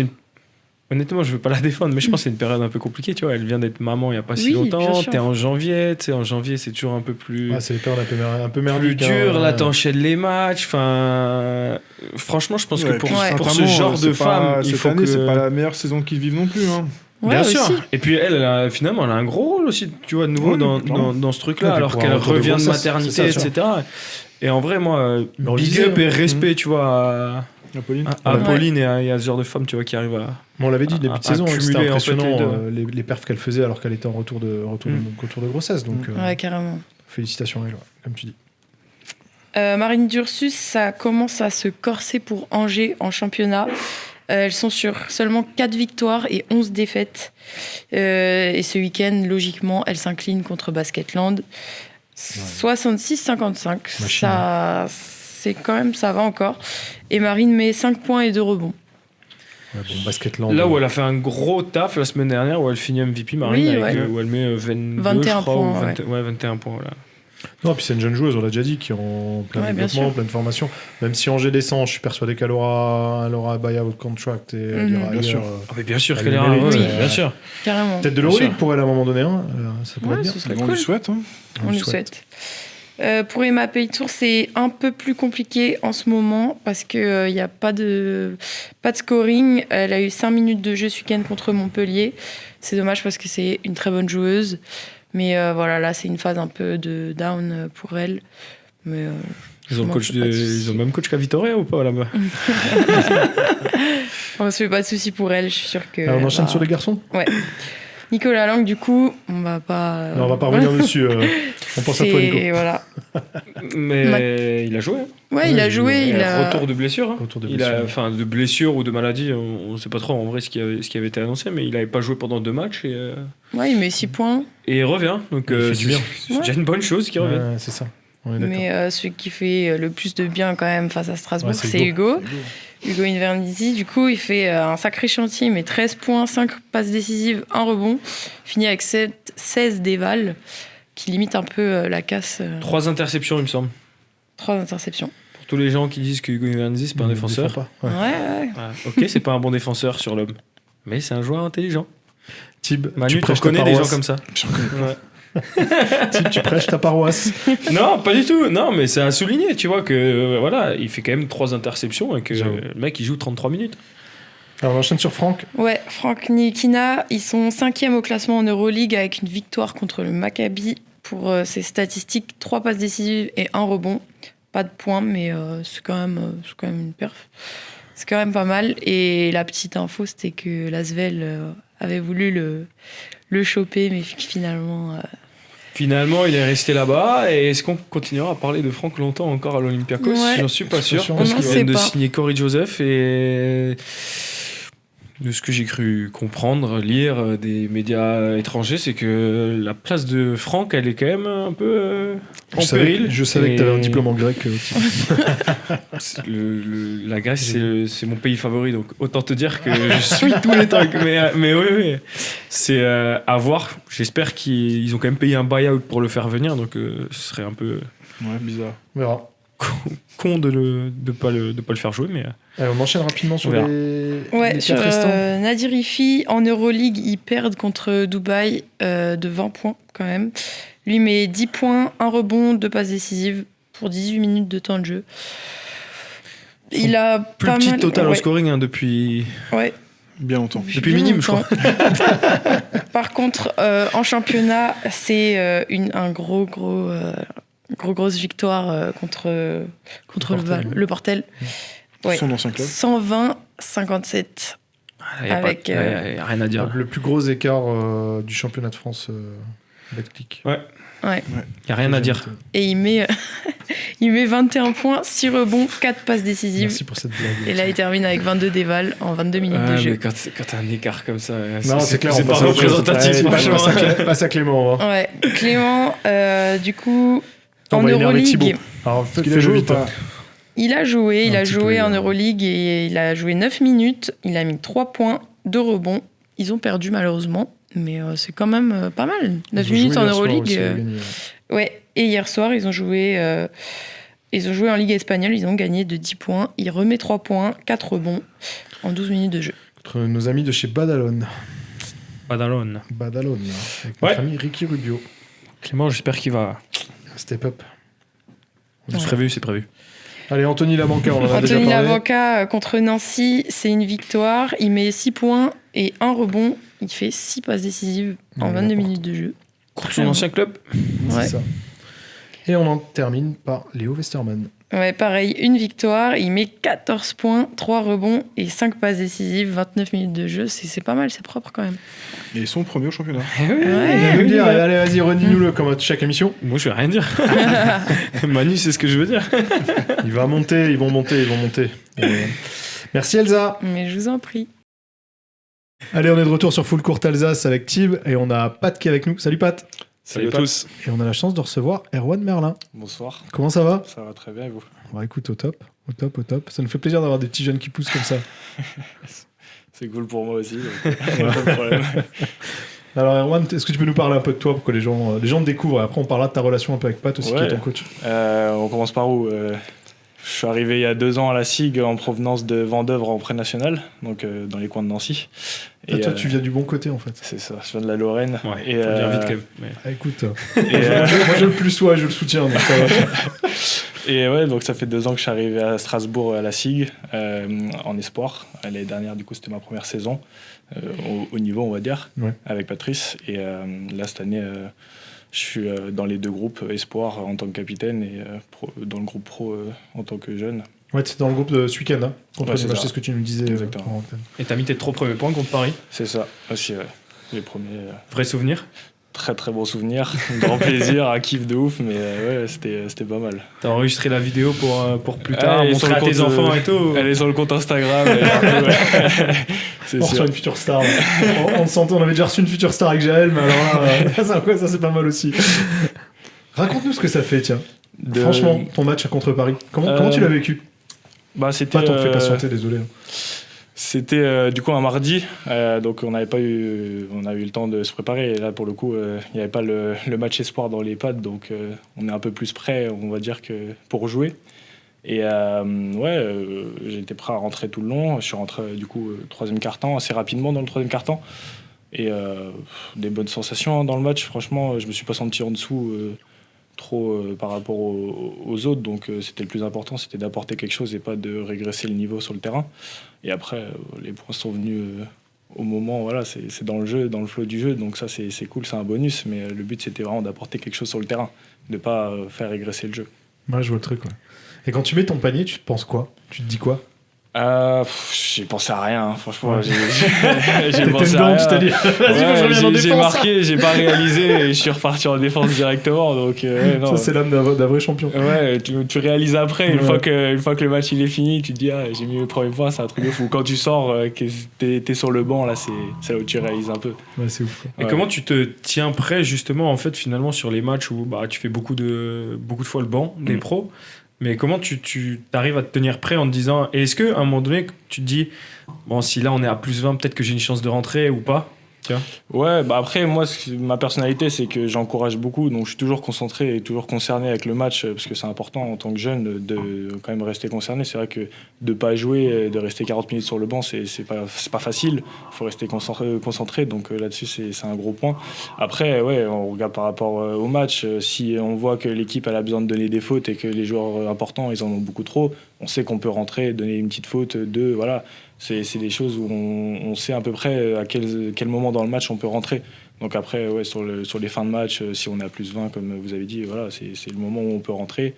honnêtement, je veux pas la défendre, mais je pense que c'est une période un peu compliquée, tu vois. Elle vient d'être maman il y a pas si Oui, bien longtemps. sûr. T'es en janvier, tu sais, en janvier, c'est toujours un peu plus... Ouais, c'est les périodes un peu plus merdiques. dur, hein. là t'enchaînes les matchs, enfin... Franchement, je pense que Ouais, pour, puis pour ce sincèrement, genre de c'est pas- femme, il cette faut année, que... c'est pas la meilleure saison qu'ils vivent non plus. Hein. Ouais, Bien aussi. sûr. Et puis elle, finalement, elle a un gros rôle aussi, tu vois, de nouveau Oui, dans, clairement. dans ce truc-là, Ouais, puis alors pour qu'elle un retour de revient de grossesse, maternité, c'est ça, etc. Et en vrai, moi, Mais on le big disait, up et hein. respect, tu vois, Apolline. à Ouais. Pauline et à ce genre de femme, tu vois, qui arrive à... Bon, on l'avait dit début à de saison, hein, c'était cumuler, en fait, impressionnant les deux. les perfs qu'elle faisait alors qu'elle était en retour de grossesse. Donc, Ouais, carrément. félicitations à elle, ouais, comme tu dis. Marine Dursus, ça commence à se corser pour Angers en championnat. Elles sont sur seulement 4 victoires et 11 défaites. Et ce week-end, logiquement, elles s'inclinent contre Basketland. 66-55. Machine, C'est quand même, ça va encore. Et Marine met 5 points et 2 rebonds. Ouais, bon, Basketland. Là où elle a fait un gros taf la semaine dernière, où elle finit MVP, Marine, Oui, avec, ouais. où elle met 22, 21 je crois, points, ou 21 points, voilà. Non, puis c'est une jeune joueuse, on l'a déjà dit, qui est en plein Ouais, bien développement, sûr. pleine formation. Même si Angers descend, je suis persuadé qu'elle aura un buyout contract et elle ira bien sûr. ailleurs. Ah, mais bien sûr Elle qu'elle le ira, mérite, oui, euh, bien sûr. Carrément. Peut-être de Bien l'Euroleague sûr. pour elle à un moment donné, hein. Ça pourrait Ouais, être bien. ce serait On cool. lui souhaite. Hein. On lui souhaite. Pour Emma Paytour, c'est un peu plus compliqué en ce moment parce qu'il n'y a pas de scoring. Elle a eu 5 minutes de jeu ce week-end contre Montpellier. C'est dommage parce que c'est une très bonne joueuse. Mais voilà, là, c'est une phase un peu de down pour elle. Mais Ils ont, je m'en fais pas de soucis. ils ont le même coach qu'à Vitoria ou pas là-bas? On se fait pas de soucis pour elle. Je suis sûre que. On enchaîne sur les garçons. Nicolas Lang, du coup, on va pas. Non, on va pas revenir dessus. On pense à toi, Nico. Voilà. Mais il a joué. Hein. Ouais, il a joué. Il a... Retour de blessure. Hein. Retour de Il blessure. a, enfin, de blessure ou de maladie, on ne sait pas trop en vrai ce qui avait été annoncé, mais il n'avait pas joué pendant 2 matchs Ouais, il met 6 points. et il revient. Donc Il fait du c'est bien. c'est déjà une bonne chose qu'il revienne. Ouais, c'est ça. On est d'accord. Mais celui qui fait le plus de bien quand même face à Strasbourg, Ouais, c'est c'est Hugo. Hugo Invernizzi. Du coup, il fait un sacré chantier, mais 13 points, 5 passes décisives, 1 rebond. Finit avec 16 dévals, qui limite un peu la casse. 3 interceptions, il me semble. 3 interceptions. Pour tous les gens qui disent que Hugo Invernizzi, c'est pas un Il ne défenseur. défend pas. Ouais. Ouais. Voilà. Ok, c'est pas un bon défenseur sur l'homme. Mais c'est un joueur intelligent. Tib, Manu, tu prêches ta connais des gens paroisse. comme ça. Ouais. Tib, tu prêches ta paroisse. Non, pas du tout. Non, mais c'est à souligner, tu vois, que voilà, il fait quand même 3 interceptions et que J'avoue. le mec, il joue 33 minutes. Alors on enchaîne sur Franck. Ouais, Franck Nikina, ils sont 5e au classement en Euroleague avec une victoire contre le Maccabi. Pour ses statistiques, 3 passes décisives et 1 rebond. Pas de points, mais c'est quand même une perf. C'est quand même pas mal. Et la petite info, c'était que l'Asvel avait voulu le choper, mais finalement... Finalement, il est resté là-bas. Et est-ce qu'on continuera à parler de Franck longtemps encore à l'Olympiakos? Ouais. J'en suis pas sûr. sûr. Parce On qu'ils n'en viennent sait de pas. signer Corey Joseph. Et de ce que j'ai cru comprendre, lire des médias étrangers, c'est que la place de Franck, elle est quand même un peu en péril. Je savais que tu avais un diplôme en grec. Tib. La Grèce, c'est mon pays favori, donc autant te dire que je suis tous les trucs. Mais oui. C'est à voir. J'espère qu'ils ont quand même payé un buyout pour le faire venir, donc ce serait un peu Ouais, bizarre. On verra. con de pas le faire jouer. Mais Allez, on enchaîne rapidement sur On verra. Ouais, les sur 4 restants. Nadir Ifi, en Euroleague, ils perdent contre Dubaï de 20 points quand même. Lui met 10 points, 1 rebond, 2 passes décisives pour 18 minutes de temps de jeu. Il a plus pas petit mal... total au ouais, scoring hein, depuis Bien longtemps. Depuis bien minime, je longtemps. Par contre, en championnat, c'est une grosse victoire contre le Portel. Ouais. Son ancien club. 120-57. il n'y a, Avec, y a rien à dire. Le plus gros écart du championnat de France Betclic. Ouais. Il n'y a rien à dire. Et il met 21 points, 6 rebonds, 4 passes décisives. Merci pour cette blague. Et là, il termine avec 22 dévals en 22 minutes de Ouais, jeu. mais quand t'as un écart comme ça, Non, c'est clair. c'est on pas passe à autre chose. représentatif. Allez, franchement. passe à Clément. hein. Ouais. Clément, du coup, On en va énerver Thibaut. Euroleague, Alors, Est-ce qu'il a joué ou pas? il a joué Un petit peu, en il a- Euroleague et il a joué 9 minutes. Il a mis 3 points, 2 rebonds. Ils ont perdu malheureusement, mais c'est quand même pas mal. 9 Ils ont minutes joué en hier soir Euroleague. aussi, ils ont gagné. Ouais, Et hier soir, ils ont joué en Ligue espagnole, ils ont gagné de 10 points. Il remet 3 points, 4 rebonds en 12 minutes de jeu. Contre nos amis de chez Badalone. Badalone. Badalone, avec notre Ouais. ami Ricky Rubio. Clément, j'espère qu'il va. Step up. C'est prévu, c'est prévu. Allez, Anthony Labanca, on en a déjà Anthony parlé. Labanca contre Nancy, c'est une victoire. Il met 6 points et 1 rebond. Il fait 6 passes décisives en Ouais, 22 n'importe. minutes de jeu. Contre son ancien club. C'est Ouais. ça. Et on en termine par Léo Westerman. Ouais, pareil, une victoire. Il met 14 points, 3 rebonds et 5 passes décisives, 29 minutes de jeu. C'est pas mal, c'est propre quand même. Et ils sont premiers au championnat. Il vient de le dire, allez, vas-y, redis-nous-le comme à chaque émission. Moi, je vais rien dire. Manu, c'est ce que je veux dire. Ils vont monter. Et, merci Elsa. Mais je vous en prie. Allez, on est de retour sur Full Court Alsace avec Tib et on a Pat qui est avec nous. Salut Pat. Salut à tous. Et on a la chance de recevoir Erwan Merlin. Bonsoir. Comment ça va? Ça va très bien et vous? Bah écoute, au top. Ça nous fait plaisir d'avoir des petits jeunes qui poussent comme ça. C'est cool pour moi aussi. Donc, pas de problème. Alors Erwan, est-ce que tu peux nous parler un peu de toi pour que les gens te découvrent? Et après, on parlera de ta relation un peu avec Pat aussi, qui Ouais. est ton coach. On commence par où? Je suis arrivé il y a 2 ans à la SIG en provenance de Vendeuvre en pré-national, donc dans les coins de Nancy. Ah, toi, tu viens du bon côté en fait. C'est ça, je viens de la Lorraine. Ouais, et, faut le dire vite quand même. Mais- Ah, écoute, et, euh, moi je le plus sois, je le soutiens. Donc ça va. et ouais, donc ça fait 2 ans que je suis arrivé à Strasbourg à la SIG en espoir. L'année dernière, du coup, c'était ma première saison au niveau, on va dire, Ouais. avec Patrice. Et là, cette année, je suis dans les 2 groupes espoir en tant que capitaine et dans le groupe pro en tant que jeune. Ouais, tu dans le groupe de ce week-end, hein, contre Ouais, c'est Limoges, ça. c'est ce que tu nous disais. Exactement. en antenne. Et t'as mis tes 3 premiers points contre Paris. C'est ça aussi, ouais. Les premiers. Vrai souvenir. Très très bons souvenirs, grand plaisir, un kiff de ouf, mais ouais, c'était pas mal. T'as enregistré la vidéo pour plus tard, Elle est montrer sur à le tes compte, enfants et tout. Elle est sur le compte Instagram. et partout, ouais. C'est On reçoit sûr. une future star. là. on sentait, on avait déjà reçu une future star avec Jaël, mais alors là, ça c'est pas mal aussi. Raconte-nous ce que ça fait, tiens. De- Franchement, ton match contre Paris. Comment tu l'as vécu? Bah, c'était. Pas t'en fais patienter, désolé. C'était du coup un mardi, donc on a eu le temps de se préparer. Et là, pour le coup, il n'y avait pas le match espoir dans les pattes, donc on est un peu plus prêt, on va dire, que pour jouer. Et j'ai été prêt à rentrer tout le long. Je suis rentré du coup 3e quart-temps, assez rapidement dans le 3e quart-temps. Et des bonnes sensations dans le match. Franchement, je me suis pas senti en dessous trop par rapport aux autres. Donc c'était le plus important, c'était d'apporter quelque chose et pas de régresser le niveau sur le terrain. Et après, les points sont venus au moment, voilà, c'est dans le jeu, dans le flow du jeu. Donc ça, c'est cool, c'est un bonus. Mais le but, c'était vraiment d'apporter quelque chose sur le terrain, de pas faire régresser le jeu. Ouais, je vois le truc. Ouais. Et quand tu mets ton panier, tu te penses quoi? Tu te dis quoi? J'ai pensé à rien, hein, franchement. Ouais. J'ai T'étais pensé dedans, à tu t'es rien. dit, vas-y, faut que je revienne en J'ai défense. marqué, j'ai pas réalisé et je suis reparti en défense directement. Donc, ouais, non. Ça, c'est l'âme d'un vrai champion. Ouais, tu réalises après, une Ouais. fois que le match il est fini, tu te dis, ah, j'ai mis le premier point, c'est un truc de fou. Quand tu sors, que t'es sur le banc, là, c'est là où tu réalises un peu. Ouais, c'est ouf. Quoi. Et Ouais. comment tu te tiens prêt justement en fait finalement sur les matchs où bah, tu fais beaucoup de fois le banc des pros, mais comment tu arrives à te tenir prêt en te disant, et est-ce qu'à un moment donné tu te dis bon si là on est à plus 20 peut-être que j'ai une chance de rentrer ou pas? Ouais, bah après, moi, ma personnalité, c'est que j'encourage beaucoup, donc je suis toujours concentré et toujours concerné avec le match, parce que c'est important en tant que jeune de quand même rester concerné. C'est vrai que de pas jouer, de rester 40 minutes sur le banc, c'est pas facile. Il faut rester concentré, donc là-dessus, c'est un gros point. Après, ouais, on regarde par rapport au match. Si on voit que l'équipe elle a besoin de donner des fautes et que les joueurs importants, ils en ont beaucoup trop, on sait qu'on peut rentrer, donner une petite faute, voilà. C'est des choses où on sait à peu près à quel moment dans le match on peut rentrer. Donc après, ouais, sur les fins de match, si on est à plus 20, comme vous avez dit, voilà, c'est le moment où on peut rentrer.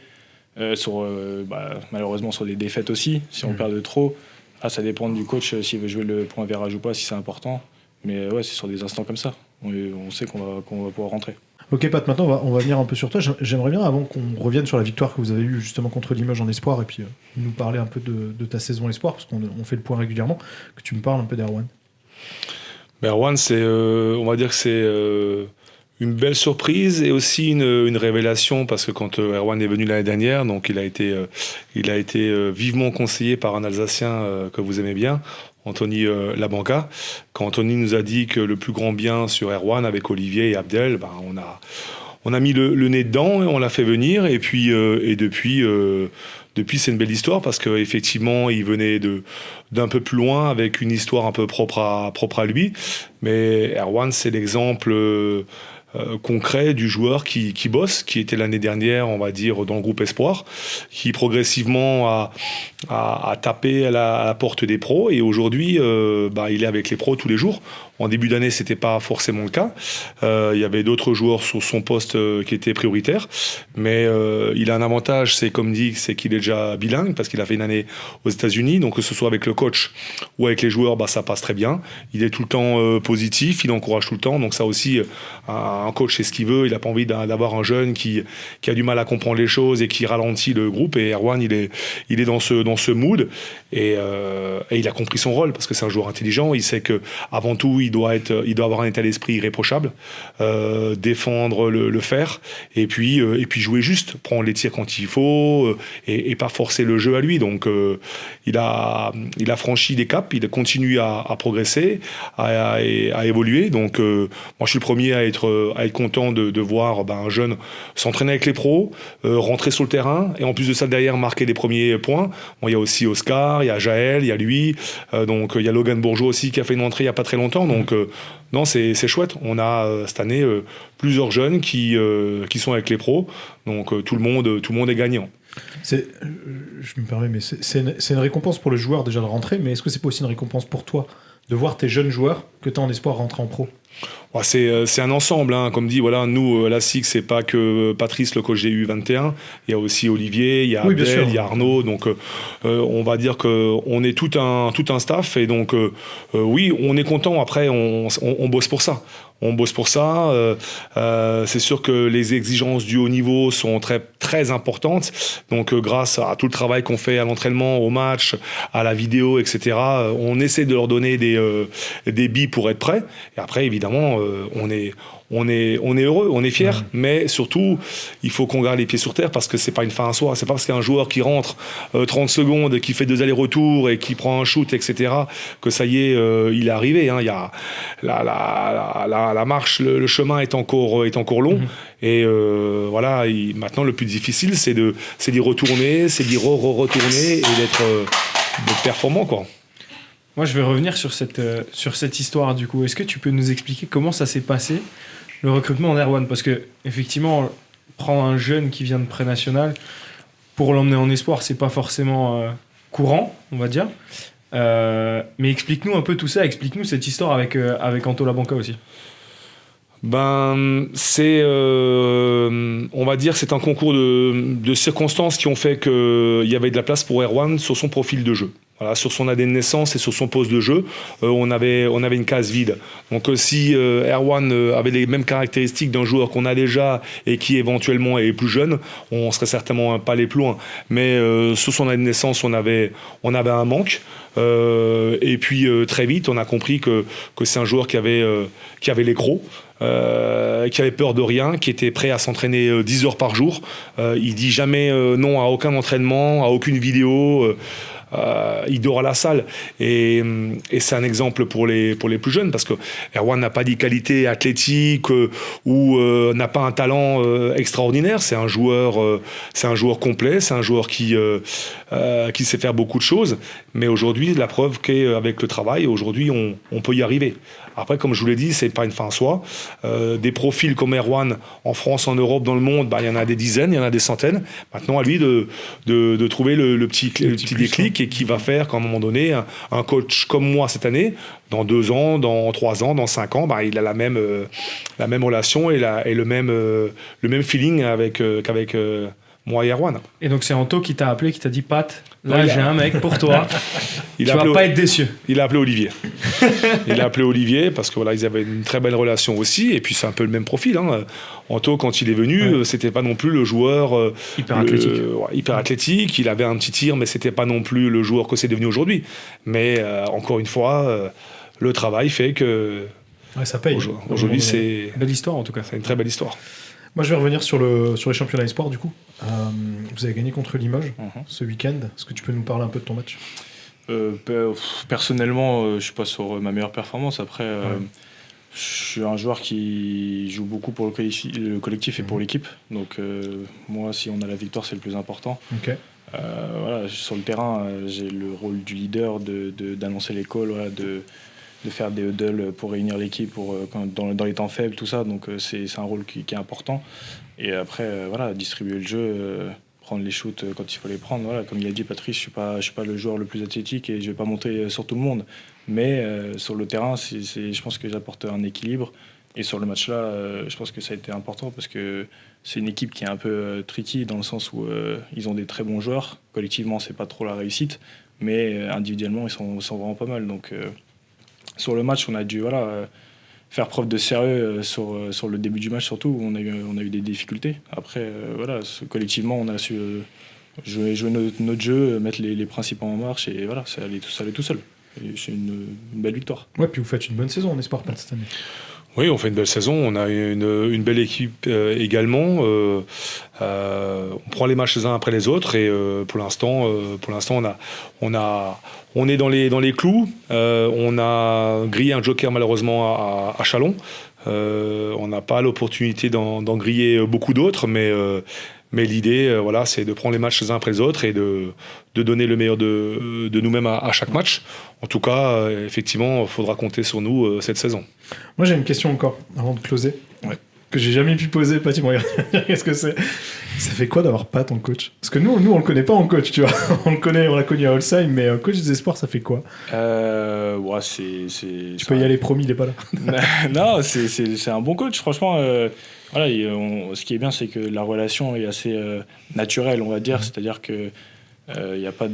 Malheureusement, sur des défaites aussi, si on perd de trop. Là, ça dépend du coach s'il veut jouer le point virage ou pas, si c'est important. Mais ouais, c'est sur des instants comme ça. On sait qu'on va pouvoir rentrer. Ok, Pat, maintenant on va venir un peu sur toi. J'aimerais bien, avant qu'on revienne sur la victoire que vous avez eue justement contre Limoges en espoir, et puis nous parler un peu de ta saison espoir, parce qu'on fait le point régulièrement, que tu me parles un peu d'Erwan. Erwan, on va dire que c'est une belle surprise et aussi une révélation, parce que quand Erwan est venu l'année dernière, donc il a été vivement conseillé par un Alsacien que vous aimez bien, Anthony Labanca. Quand Anthony nous a dit que le plus grand bien sur Erwan avec Olivier et Abdel, on a mis le nez dedans et on l'a fait venir. Et puis, depuis, c'est une belle histoire parce qu'effectivement, il venait d'un peu plus loin avec une histoire un peu propre à lui. Mais Erwan, c'est l'exemple concret du joueur qui bosse, qui était l'année dernière, on va dire, dans le groupe Espoir, qui progressivement a tapé à la porte des pros. Et aujourd'hui, il est avec les pros tous les jours. En début d'année, c'était pas forcément le cas. Il y avait d'autres joueurs sur son poste qui étaient prioritaires. Mais il a un avantage, c'est comme dit, c'est qu'il est déjà bilingue parce qu'il a fait une année aux États-Unis. Donc que ce soit avec le coach ou avec les joueurs, ça passe très bien. Il est tout le temps positif, il encourage tout le temps. Donc ça aussi, un coach, c'est ce qu'il veut. Il n'a pas envie d'avoir un jeune qui a du mal à comprendre les choses et qui ralentit le groupe. Et Erwan, il est dans ce mood. Et il a compris son rôle parce que c'est un joueur intelligent. Il sait que avant tout, il doit avoir un état d'esprit irréprochable, défendre le fer, et puis jouer juste, prendre les tirs quand il faut, et pas forcer le jeu à lui. Donc il a franchi des caps, il continue à progresser, à évoluer. Donc moi je suis le premier à être content de voir un jeune s'entraîner avec les pros, rentrer sur le terrain, et en plus de ça derrière marquer les premiers points. Bon, il y a aussi Oscar, il y a Jaël, il y a lui, donc il y a Logan Bourgeot aussi qui a fait une entrée il n'y a pas très longtemps. Donc non, c'est chouette. On a cette année plusieurs jeunes qui sont avec les pros. Donc tout le monde est gagnant. Je me permets, mais c'est une récompense pour le joueur déjà de rentrer, mais est-ce que c'est pas aussi une récompense pour toi de voir tes jeunes joueurs que tu as en espoir rentrer en pro? C'est un ensemble, hein. Comme dit, voilà, nous, la SIG, c'est pas que Patrice, le coach du U21, il y a aussi Olivier, il y a Abdel, il y a Arnaud, donc on va dire qu'on est tout un staff, et donc oui, on est content, après on bosse pour ça. On bosse pour ça. C'est sûr que les exigences du haut niveau sont très, très importantes. Donc, grâce à tout le travail qu'on fait à l'entraînement, au match, à la vidéo, etc., on essaie de leur donner des billes pour être prêts. Et après, évidemment, on est heureux, on est fiers, mais surtout, il faut qu'on garde les pieds sur terre parce que c'est pas une fin en soi. C'est pas parce qu'un joueur qui rentre 30 secondes, qui fait 2 allers-retours et qui prend un shoot, etc., que ça y est, il est arrivé. Hein. Il y a la marche, le chemin est encore long. Et voilà, maintenant, le plus difficile, c'est d'y retourner, c'est d'y retourner et d'être performant, quoi. Moi, je vais revenir sur cette histoire, du coup. Est-ce que tu peux nous expliquer comment ça s'est passé, le recrutement en Erwan? Parce que, effectivement, prendre un jeune qui vient de pré-national pour l'emmener en espoir, c'est pas forcément courant, on va dire. Mais explique-nous un peu tout ça, explique-nous cette histoire avec Anto Labanca aussi. C'est, on va dire, c'est un concours de circonstances qui ont fait qu'il y avait de la place pour Erwan sur son profil de jeu. Voilà, sur son année de naissance et sur son poste de jeu, on avait une case vide. Donc si Erwan avait les mêmes caractéristiques d'un joueur qu'on a déjà et qui éventuellement est plus jeune, on serait certainement pas allé plus loin. Mais sur son année de naissance, on avait un manque. Et puis très vite, on a compris que c'est un joueur qui avait les crocs. Qui avait peur de rien, qui était prêt à s'entraîner 10 heures par jour. Il dit jamais non à aucun entraînement, à aucune vidéo. Il dort à la salle et c'est un exemple pour les plus jeunes parce que Erwan n'a pas des qualités athlétiques ou n'a pas un talent extraordinaire. C'est un joueur complet, c'est un joueur qui sait faire beaucoup de choses, mais aujourd'hui la preuve qu'avec le travail aujourd'hui on peut y arriver. Après, comme je vous l'ai dit, c'est pas une fin en soi. Des profils comme Erwan en France, en Europe, dans le monde, il y en a des dizaines, il y en a des centaines. Maintenant, à lui de trouver le petit déclic et qui va faire qu'à un moment donné, un coach comme moi cette année, dans 2 ans, dans 3 ans, dans 5 ans, il a la même relation et le même feeling qu'avec moi et Erwan. Et donc c'est Anto qui t'a appelé, qui t'a dit Pat, là j'ai un mec pour toi, tu vas pas être déçu. Il a appelé Olivier. Il a appelé Olivier parce que voilà, ils avaient une très belle relation aussi, et puis c'est un peu le même profil. Hein. Anto, quand il est venu, c'était pas non plus le joueur hyper athlétique. Il avait un petit tir, mais c'était pas non plus le joueur que c'est devenu aujourd'hui. Mais encore une fois, le travail fait que ça paye. Aujourd'hui, c'est une belle histoire en tout cas. C'est une très belle histoire. Moi, je vais revenir sur les championnats e-sport, du coup. Vous avez gagné contre Limoges ce week-end. Est-ce que tu peux nous parler un peu de ton match? Personnellement, je suis pas sur ma meilleure performance. Après, Je suis un joueur qui joue beaucoup pour le collectif et pour l'équipe. Donc moi, si on a la victoire, c'est le plus important. Ok. Voilà, sur le terrain, j'ai le rôle du leader, d'annoncer les calls, voilà, de faire des huddles pour réunir l'équipe dans les temps faibles, tout ça. Donc c'est un rôle qui est important. Et après, voilà, distribuer le jeu, prendre les shoots quand il faut les prendre. Voilà, comme il a dit Patrice, je suis pas le joueur le plus athlétique et je vais pas monter sur tout le monde. Mais sur le terrain, je pense que j'apporte un équilibre. Et sur le match-là, je pense que ça a été important parce que c'est une équipe qui est un peu tricky dans le sens où ils ont des très bons joueurs. Collectivement, c'est pas trop la réussite, mais individuellement, ils sont vraiment pas mal. Donc sur le match, on a dû faire preuve de sérieux sur le début du match, surtout où on a eu des difficultés. Après, collectivement, on a su jouer notre jeu, mettre les principaux en marche et voilà, ça allait tout seul. Et c'est une belle victoire. Ouais, puis vous faites une bonne saison en espoir cette année. Oui, on fait une belle saison. On a une belle équipe également. On prend les matchs les uns après les autres et pour l'instant, on est dans les clous. On a grillé un joker malheureusement à Chalon. On n'a pas l'opportunité d'en griller beaucoup d'autres, mais l'idée, c'est de prendre les matchs les uns après les autres et de donner le meilleur de nous-mêmes à chaque match. En tout cas, effectivement, il faudra compter sur nous cette saison. Moi, j'ai une question encore, avant de closer, que j'ai jamais pu poser. Paty, qu'est-ce que c'est ? Ça fait quoi d'avoir Pat en coach ? Parce que nous, on le connaît pas en coach, tu vois. On l'a connu à Holsheim, mais coach des espoirs, ça fait quoi ? Tu peux y aller, promis, il est pas là. Non, c'est un bon coach, franchement. Ce qui est bien, c'est que la relation est assez naturelle, on va dire. C'est-à-dire que y a pas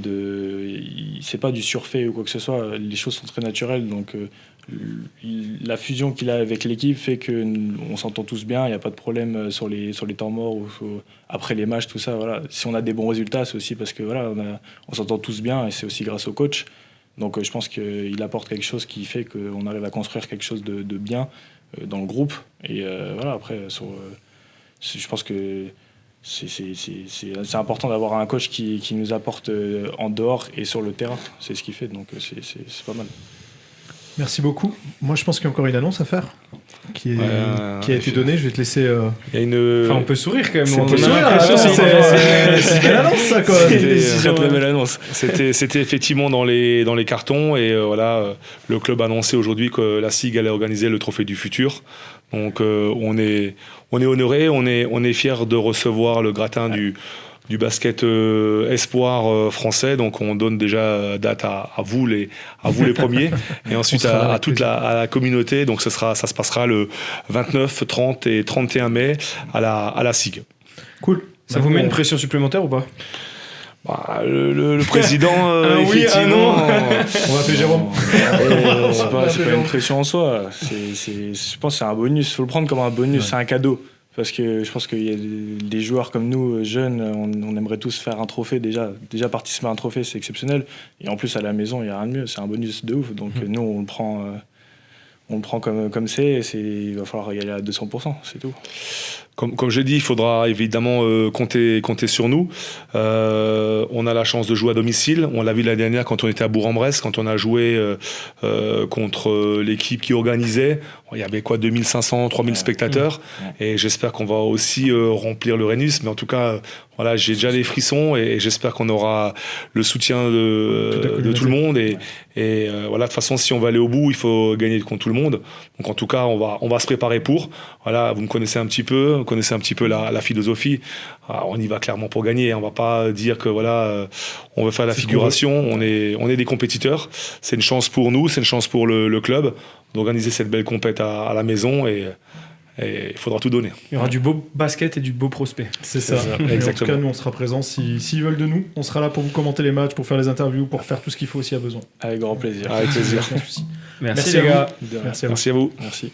c'est pas du surfait ou quoi que ce soit. Les choses sont très naturelles, donc la fusion qu'il a avec l'équipe fait que on s'entend tous bien. Il n'y a pas de problème sur les temps morts ou après les matchs, tout ça. Voilà. Si on a des bons résultats, c'est aussi parce que on s'entend tous bien et c'est aussi grâce au coach. Donc je pense qu'il apporte quelque chose qui fait qu'on arrive à construire quelque chose de bien dans le groupe. Et après, je pense que c'est important d'avoir un coach qui nous apporte en dehors et sur le terrain. C'est ce qu'il fait, donc c'est pas mal. Merci beaucoup. Moi, je pense qu'il y a encore une annonce à faire qui a été donnée. Je vais te laisser. Il y a une... Enfin, on peut sourire quand même. On peut sourire, c'est une belle annonce, ça, quoi. C'était très belle annonce. C'était effectivement dans les cartons et le club a annoncé aujourd'hui que la SIG allait organiser le Trophée du Futur. Donc on est honoré, on est fier de recevoir le gratin du basket espoir français. Donc on donne déjà date à vous les premiers et ensuite à toute la communauté. Donc ça se passera le 29, 30 et 31 mai à la SIG. Cool. Ça vous met une pression supplémentaire ou pas ? Le président, effectivement. On va appeler Jérôme. C'est pas une pression en soi. Je pense que c'est un bonus. Il faut le prendre comme un bonus. Ouais. C'est un cadeau. Parce que je pense qu'il y a des joueurs comme nous, jeunes, on aimerait tous faire un trophée. Déjà participer à un trophée, c'est exceptionnel. Et en plus, à la maison, il n'y a rien de mieux. C'est un bonus de ouf. Donc nous, on le prend comme c'est. Il va falloir y aller à 200%. C'est tout. Comme je dis, il faudra évidemment compter sur nous. On a la chance de jouer à domicile. On l'a vu l'année dernière quand on était à Bourg-en-Bresse, quand on a joué contre l'équipe qui organisait. Il y avait 2500, 3000 spectateurs. Et j'espère qu'on va aussi remplir le Rhenus. Mais en tout cas, j'ai déjà les frissons et j'espère qu'on aura le soutien de tout le monde. Et de toute façon, si on va aller au bout, il faut gagner contre tout le monde. Donc en tout cas, on va se préparer pour. Vous me connaissez un petit peu. Vous connaissez un petit peu la philosophie. On y va clairement pour gagner. On va pas dire que on veut faire la figuration. On est des compétiteurs. C'est une chance pour nous, c'est une chance pour le club d'organiser cette belle compète à la maison et il faudra tout donner. Il y aura du beau basket et du beau prospect. C'est ça. Et en tout cas, nous, on sera présents. S'ils veulent de nous, on sera là pour vous commenter les matchs, pour faire les interviews, pour faire tout ce qu'il faut s'il y a besoin. Avec grand plaisir. Avec plaisir. Merci les gars. Merci à vous. Merci.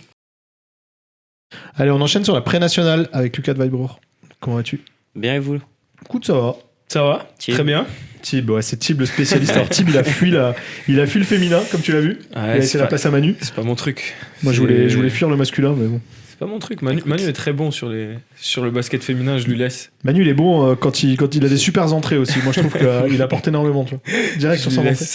Allez, on enchaîne sur la pré-nationale avec Lucas de Weibrour. Comment vas-tu ? Bien et vous ? Écoute, ça va. Ça va ? Thib. Très bien. Thib, c'est Thib le spécialiste. Alors Thib, il a fui le féminin, comme tu l'as vu. Il a laissé la place à Manu. C'est pas mon truc. Moi, je voulais fuir le masculin, mais bon. C'est pas mon truc. Manu est très bon sur le basket féminin, je lui laisse. Manu, il est bon quand il a des super entrées aussi. Moi, je trouve qu'il apporte énormément. Tu vois. Direct sur son entrée.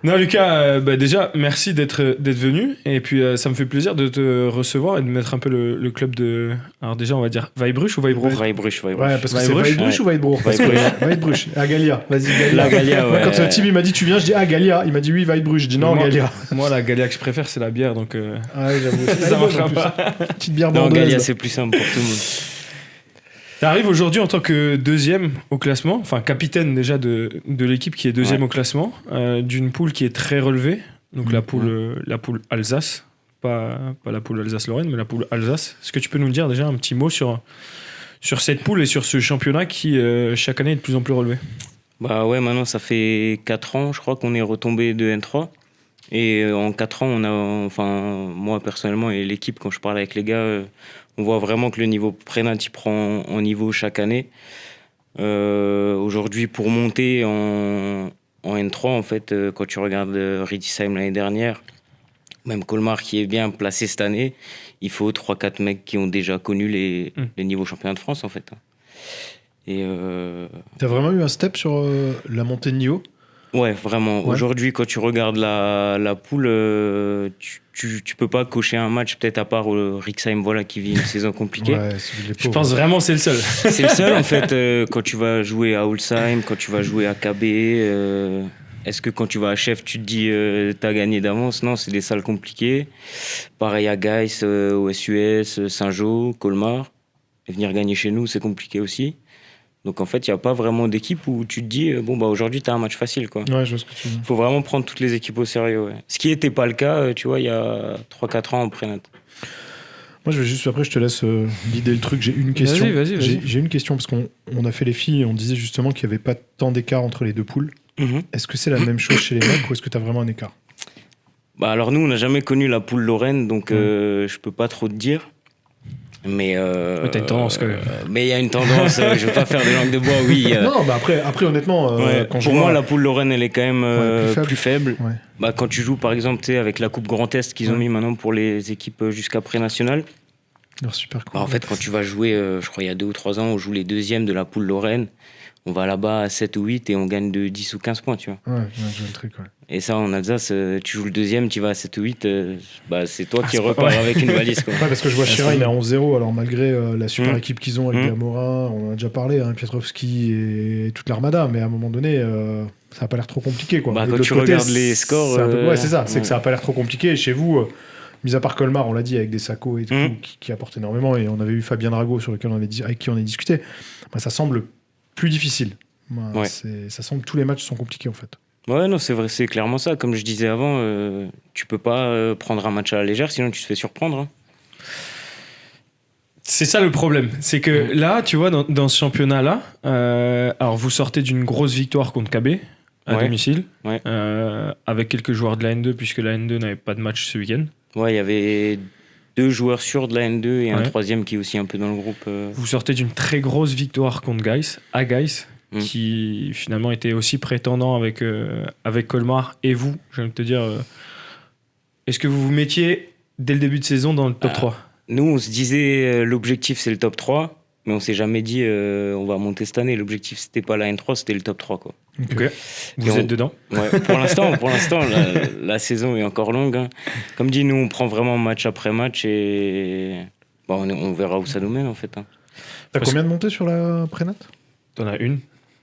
Non, Lucas, déjà, merci d'être venu. Et puis, ça me fait plaisir de te recevoir et de mettre un peu le club de. Alors, déjà, on va dire Weibruch ou Weibruch Weibruch. Ouais, parce que c'est Weibruch. Weibruch ou Weibruch Parce que Weibruch. Ah, Galia. Vas-y, Galia. La Galia, ouais. Quand Tim il m'a dit tu viens, je dis ah Galia. Il m'a dit oui Weibruch. Je dis non moi, Galia. Moi, la Galia que je préfère, c'est la bière. Donc, Ah oui, j'avoue. ça marchera pas. Petite bière Non, bordelaise. Galia, c'est plus simple pour tout le monde. T'arrives aujourd'hui en tant que deuxième au classement, enfin capitaine déjà de l'équipe qui est deuxième au classement, d'une poule qui est très relevée. Donc la poule Alsace, pas la poule Alsace-Lorraine, mais la poule Alsace. Est-ce que tu peux nous dire déjà un petit mot sur cette poule et sur ce championnat qui chaque année est de plus en plus relevé? Bah ouais, maintenant ça fait 4 ans, je crois qu'on est retombé de N3. Et en 4 ans, moi personnellement et l'équipe, quand je parle avec les gars, on voit vraiment que le niveau prénat il prend en niveau chaque année. Aujourd'hui, pour monter en N3, en fait, quand tu regardes Riedisheim l'année dernière, même Colmar qui est bien placé cette année, il faut 3-4 mecs qui ont déjà connu les niveaux championnats de France, en fait. Et T'as vraiment eu un step sur la montée de niveau? ouais, vraiment. Ouais. Aujourd'hui, quand tu regardes la poule, tu peux pas cocher un match, peut-être à part Rixheim, voilà, qui vit une saison compliquée. Ouais, c'est les Je pauvres. pense vraiment que c'est le seul. C'est le seul, en fait, quand tu vas jouer à Ulsheim, quand tu vas jouer à KB. Est-ce que quand tu vas à Chef, tu te dis t'as gagné d'avance? Non, c'est des salles compliquées. Pareil à Geiss, OSUS, Saint-Jean, Colmar. Et venir gagner chez nous, c'est compliqué aussi. Donc en fait, il n'y a pas vraiment d'équipe où tu te dis aujourd'hui, tu as un match facile, quoi. Ouais, je vois ce que tu dis. Il faut vraiment prendre toutes les équipes au sérieux. Ouais. Ce qui n'était pas le cas, tu vois, il y a 3-4 ans en prénat. Moi, je vais juste, après, je te laisse guider le truc. J'ai une question. Vas-y. J'ai une question parce qu'on a fait les filles et on disait justement qu'il n'y avait pas tant d'écart entre les deux poules. Est-ce que c'est la même chose chez les mecs ou est-ce que tu as vraiment un écart? Bah, alors nous, on n'a jamais connu la poule Lorraine, donc je peux pas trop te dire. Mais t'as une tendance quand même. Mais il y a une tendance, je veux pas faire de langue de bois, oui. Non, bah après honnêtement, quand je pour vois... moi, la poule Lorraine, elle est quand même plus faible. plus faible. Ouais. Bah, quand tu joues, par exemple, avec la Coupe Grand Est qu'ils ont mis maintenant pour les équipes jusqu'à pré-national, Alors, super cool. bah, en fait, quand tu vas jouer, je crois il y a 2 ou 3 ans, on joue les deuxièmes de la poule Lorraine. On va là-bas à 7 ou 8 et on gagne de 10 ou 15 points, tu vois. Ouais, je vois le truc, ouais. Et ça, en Alsace, tu joues le deuxième, tu vas à 7 ou 8, bah, c'est toi qui repars avec une valise, quoi. Ouais, parce que je vois Chira, il est à 11-0, alors malgré la super Mm. équipe qu'ils ont avec Gamorin, on en a déjà parlé, hein, Piotrowski et toute l'armada, mais à un moment donné, ça n'a pas l'air trop compliqué, quoi. Bah, Et de quand l'autre tu côté, regardes les scores, c'est un peu- ouais, c'est ça, c'est ouais. que ça n'a pas l'air trop compliqué. Et chez vous, mis à part Colmar, on l'a dit, avec des Sacco et tout, qui apportent énormément, et on avait eu Fabien Drago sur lequel avec qui on a discuté, bah, ça semble plus difficile. Ouais. Ça semble que tous les matchs sont compliqués, en fait. Ouais, non, c'est vrai, c'est clairement ça. Comme je disais avant, tu peux pas prendre un match à la légère, sinon tu te fais surprendre. Hein. C'est ça le problème. C'est que là, tu vois, dans ce championnat-là, alors vous sortez d'une grosse victoire contre KB à domicile, avec quelques joueurs de la N2, puisque la N2 n'avait pas de match ce week-end. Ouais, il y avait 2 joueurs sûrs de la N2 et un troisième qui est aussi un peu dans le groupe. Vous sortez d'une très grosse victoire contre Geiss, à Geiss, qui finalement était aussi prétendant avec Colmar. Et vous, j'ai envie de te dire, est-ce que vous vous mettiez dès le début de saison dans le top 3? Nous, on se disait l'objectif c'est le top 3, mais on s'est jamais dit on va monter cette année. L'objectif c'était pas la N3, c'était le top 3, quoi. Ok. Vous êtes dedans? Ouais, pour l'instant, la saison est encore longue. Hein. Comme dit, nous on prend vraiment match après match et on verra où ça nous mène en fait. Hein. T'as combien de montées sur la prénat? T'en as une.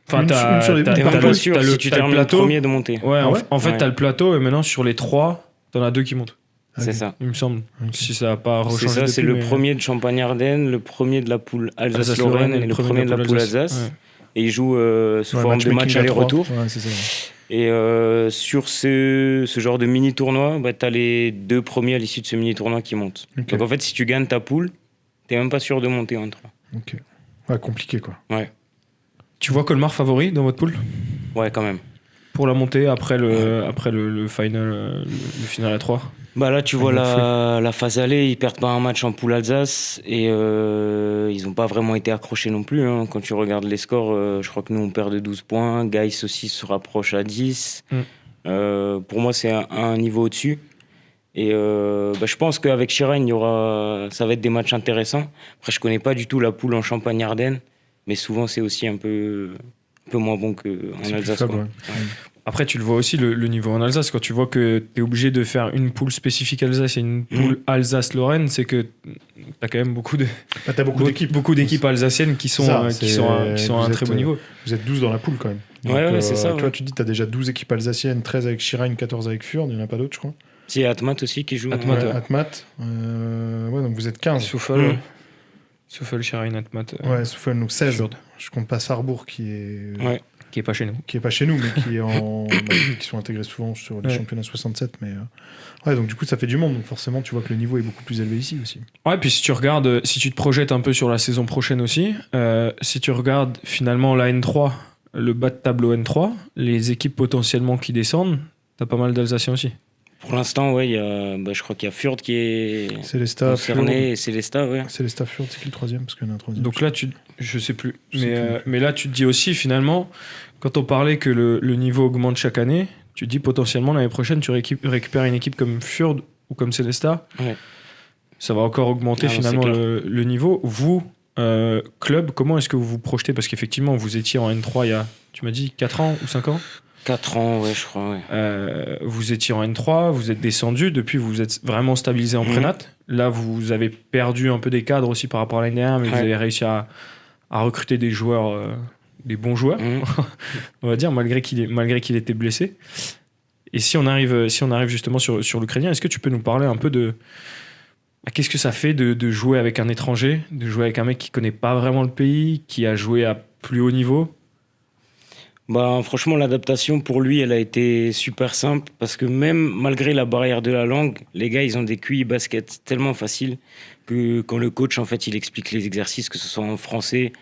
Enfin, Une sur les- T'es par même poule, pas sûr si tu termines plateau. premier de monter. Ouais, Ah ouais en fait, Ouais. t'as le plateau et maintenant sur les 3, t'en as 2 qui montent. C'est Ok. ça. Il me semble. Ok. Si ça n'a pas C'est rechangé ça, depuis, c'est le mais- premier de Champagne-Ardenne, le premier de la poule Alsace-Lorraine et le premier de la poule Alsace. Ouais. Et ils jouent sous Ouais, forme de match matchmaking à trois. aller-retour. Ouais, c'est ça. Et sur ce genre de mini-tournoi, bah, tu as les 2 premiers à l'issue de ce mini-tournoi qui montent. Ok. Donc en fait, si tu gagnes ta poule, tu même pas sûr de monter en 3. Ok. Ouais, compliqué, quoi. Ouais, Tu vois Colmar favori dans votre poule ouais, quand même. pour la montée après le final, le final à 3? Bah là, tu vois la phase aller, ils perdent pas un match en poule Alsace et ils ont pas vraiment été accrochés non plus. Hein. Quand tu regardes les scores, je crois que nous on perd de 12 points, Geiss aussi se rapproche à 10. Pour moi, c'est un niveau au-dessus. Et je pense qu'avec Chira, ça va être des matchs intéressants. Après, je connais pas du tout la poule en Champagne-Ardenne, mais souvent c'est aussi un peu moins bon qu'en C'est plus Alsace. faible, Quoi. ouais. Après, tu le vois aussi, le niveau en Alsace. Quand tu vois que tu es obligé de faire une poule spécifique Alsace et une poule Alsace-Lorraine, c'est que tu as quand même T'as beaucoup d'équipes. alsaciennes qui sont à un très bon niveau. Vous êtes 12 dans la poule quand même. Ouais, c'est ça. Tu vois, tu dis, t'as déjà 12 équipes alsaciennes, 13 avec Schirheim, 14 avec Fürth, il n'y en a pas d'autres, je crois. Si, Atmat aussi qui joue. Atmat, Ouais, Atmat. Ouais, donc vous êtes 15. Souffle, Schirheim, Atmat. Ouais, Souffle, donc 16. Fürth. Je compte pas Sarrebourg qui est. Ouais. Qui est pas chez nous. Qui est pas chez nous, mais qui est qui sont intégrés souvent sur les championnats 67. Mais ouais, donc du coup, ça fait du monde. Donc forcément, tu vois que le niveau est beaucoup plus élevé ici aussi. Ouais, puis si tu regardes, si tu te projettes un peu sur la saison prochaine aussi, si tu regardes finalement la N3, le bas de tableau N3, les équipes potentiellement qui descendent, t'as pas mal d'Alsaciens aussi. Pour l'instant, ouais, je crois qu'il y a Fürth qui est Célesta, concerné et Célesta, ouais. Célesta Fürth, c'est qui le troisième? Parce qu'il y en a un troisième. Donc là, je sais plus. Mais là, tu te dis aussi, finalement, quand on parlait que le niveau augmente chaque année, tu te dis potentiellement l'année prochaine, tu récupères une équipe comme Fürth ou comme Célesta. Ouais. Ça va encore augmenter finalement le niveau. Vous, club, comment est-ce que vous vous projetez? Parce qu'effectivement, vous étiez en N3 il y a, tu m'as dit, 4 ans ou 5 ans? 4 ans, ouais, je crois, ouais. Vous étiez en N3, vous êtes descendu, depuis vous vous êtes vraiment stabilisé en prénat. Là, vous avez perdu un peu des cadres aussi par rapport à l'année dernière, mais vous avez réussi à recruter des joueurs, des bons joueurs, on va dire, malgré qu'il était blessé. Et si on arrive justement sur l'Ukrainien, est-ce que tu peux nous parler un peu de qu'est-ce que ça fait de jouer avec un étranger, de jouer avec un mec qui connaît pas vraiment le pays, qui a joué à plus haut niveau? Bah, franchement, l'adaptation pour lui, elle a été super simple parce que même malgré la barrière de la langue, les gars, ils ont des QI basket tellement faciles que quand le coach, en fait, il explique les exercices, que ce soit en français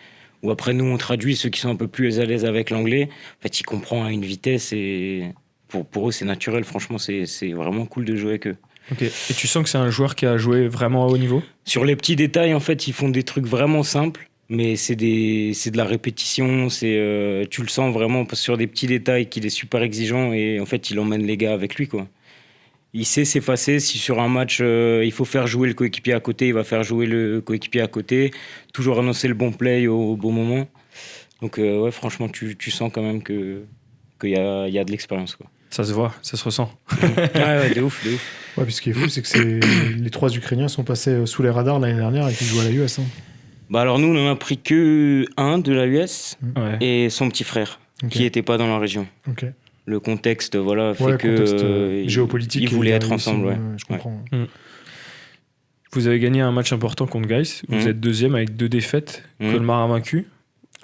ou après nous, on traduit ceux qui sont un peu plus à l'aise avec l'anglais. En fait, il comprend à une vitesse et pour eux, c'est naturel. Franchement, c'est vraiment cool de jouer avec eux. Ok. Et tu sens que c'est un joueur qui a joué vraiment à haut niveau? Sur les petits détails, en fait, ils font des trucs vraiment simples. Mais c'est de la répétition, tu le sens vraiment parce que sur des petits détails qu'il est super exigeant et en fait il emmène les gars avec lui, quoi. Il sait s'effacer, si sur un match il faut faire jouer le coéquipier à côté, il va faire jouer le coéquipier à côté, toujours annoncer le bon play au bon moment. Donc ouais, franchement tu sens quand même qu'il y a de l'expérience, quoi. Ça se voit, ça se ressent. Ouais, de ouf. Ouais, puis ce qui est fou, c'est que les 3 Ukrainiens sont passés sous les radars l'année dernière et qu'ils jouent à la US. Hein. Bah alors nous, on n'en a pris que un de la US et son petit frère, Okay. qui n'était pas dans la région. Okay. Le contexte, voilà, fait que géopolitique. Ils voulaient être ensemble, ouais. Je comprends. Ouais. Vous avez gagné un match important contre Geiss. Vous êtes deuxième avec 2 défaites. Colmar a vaincu.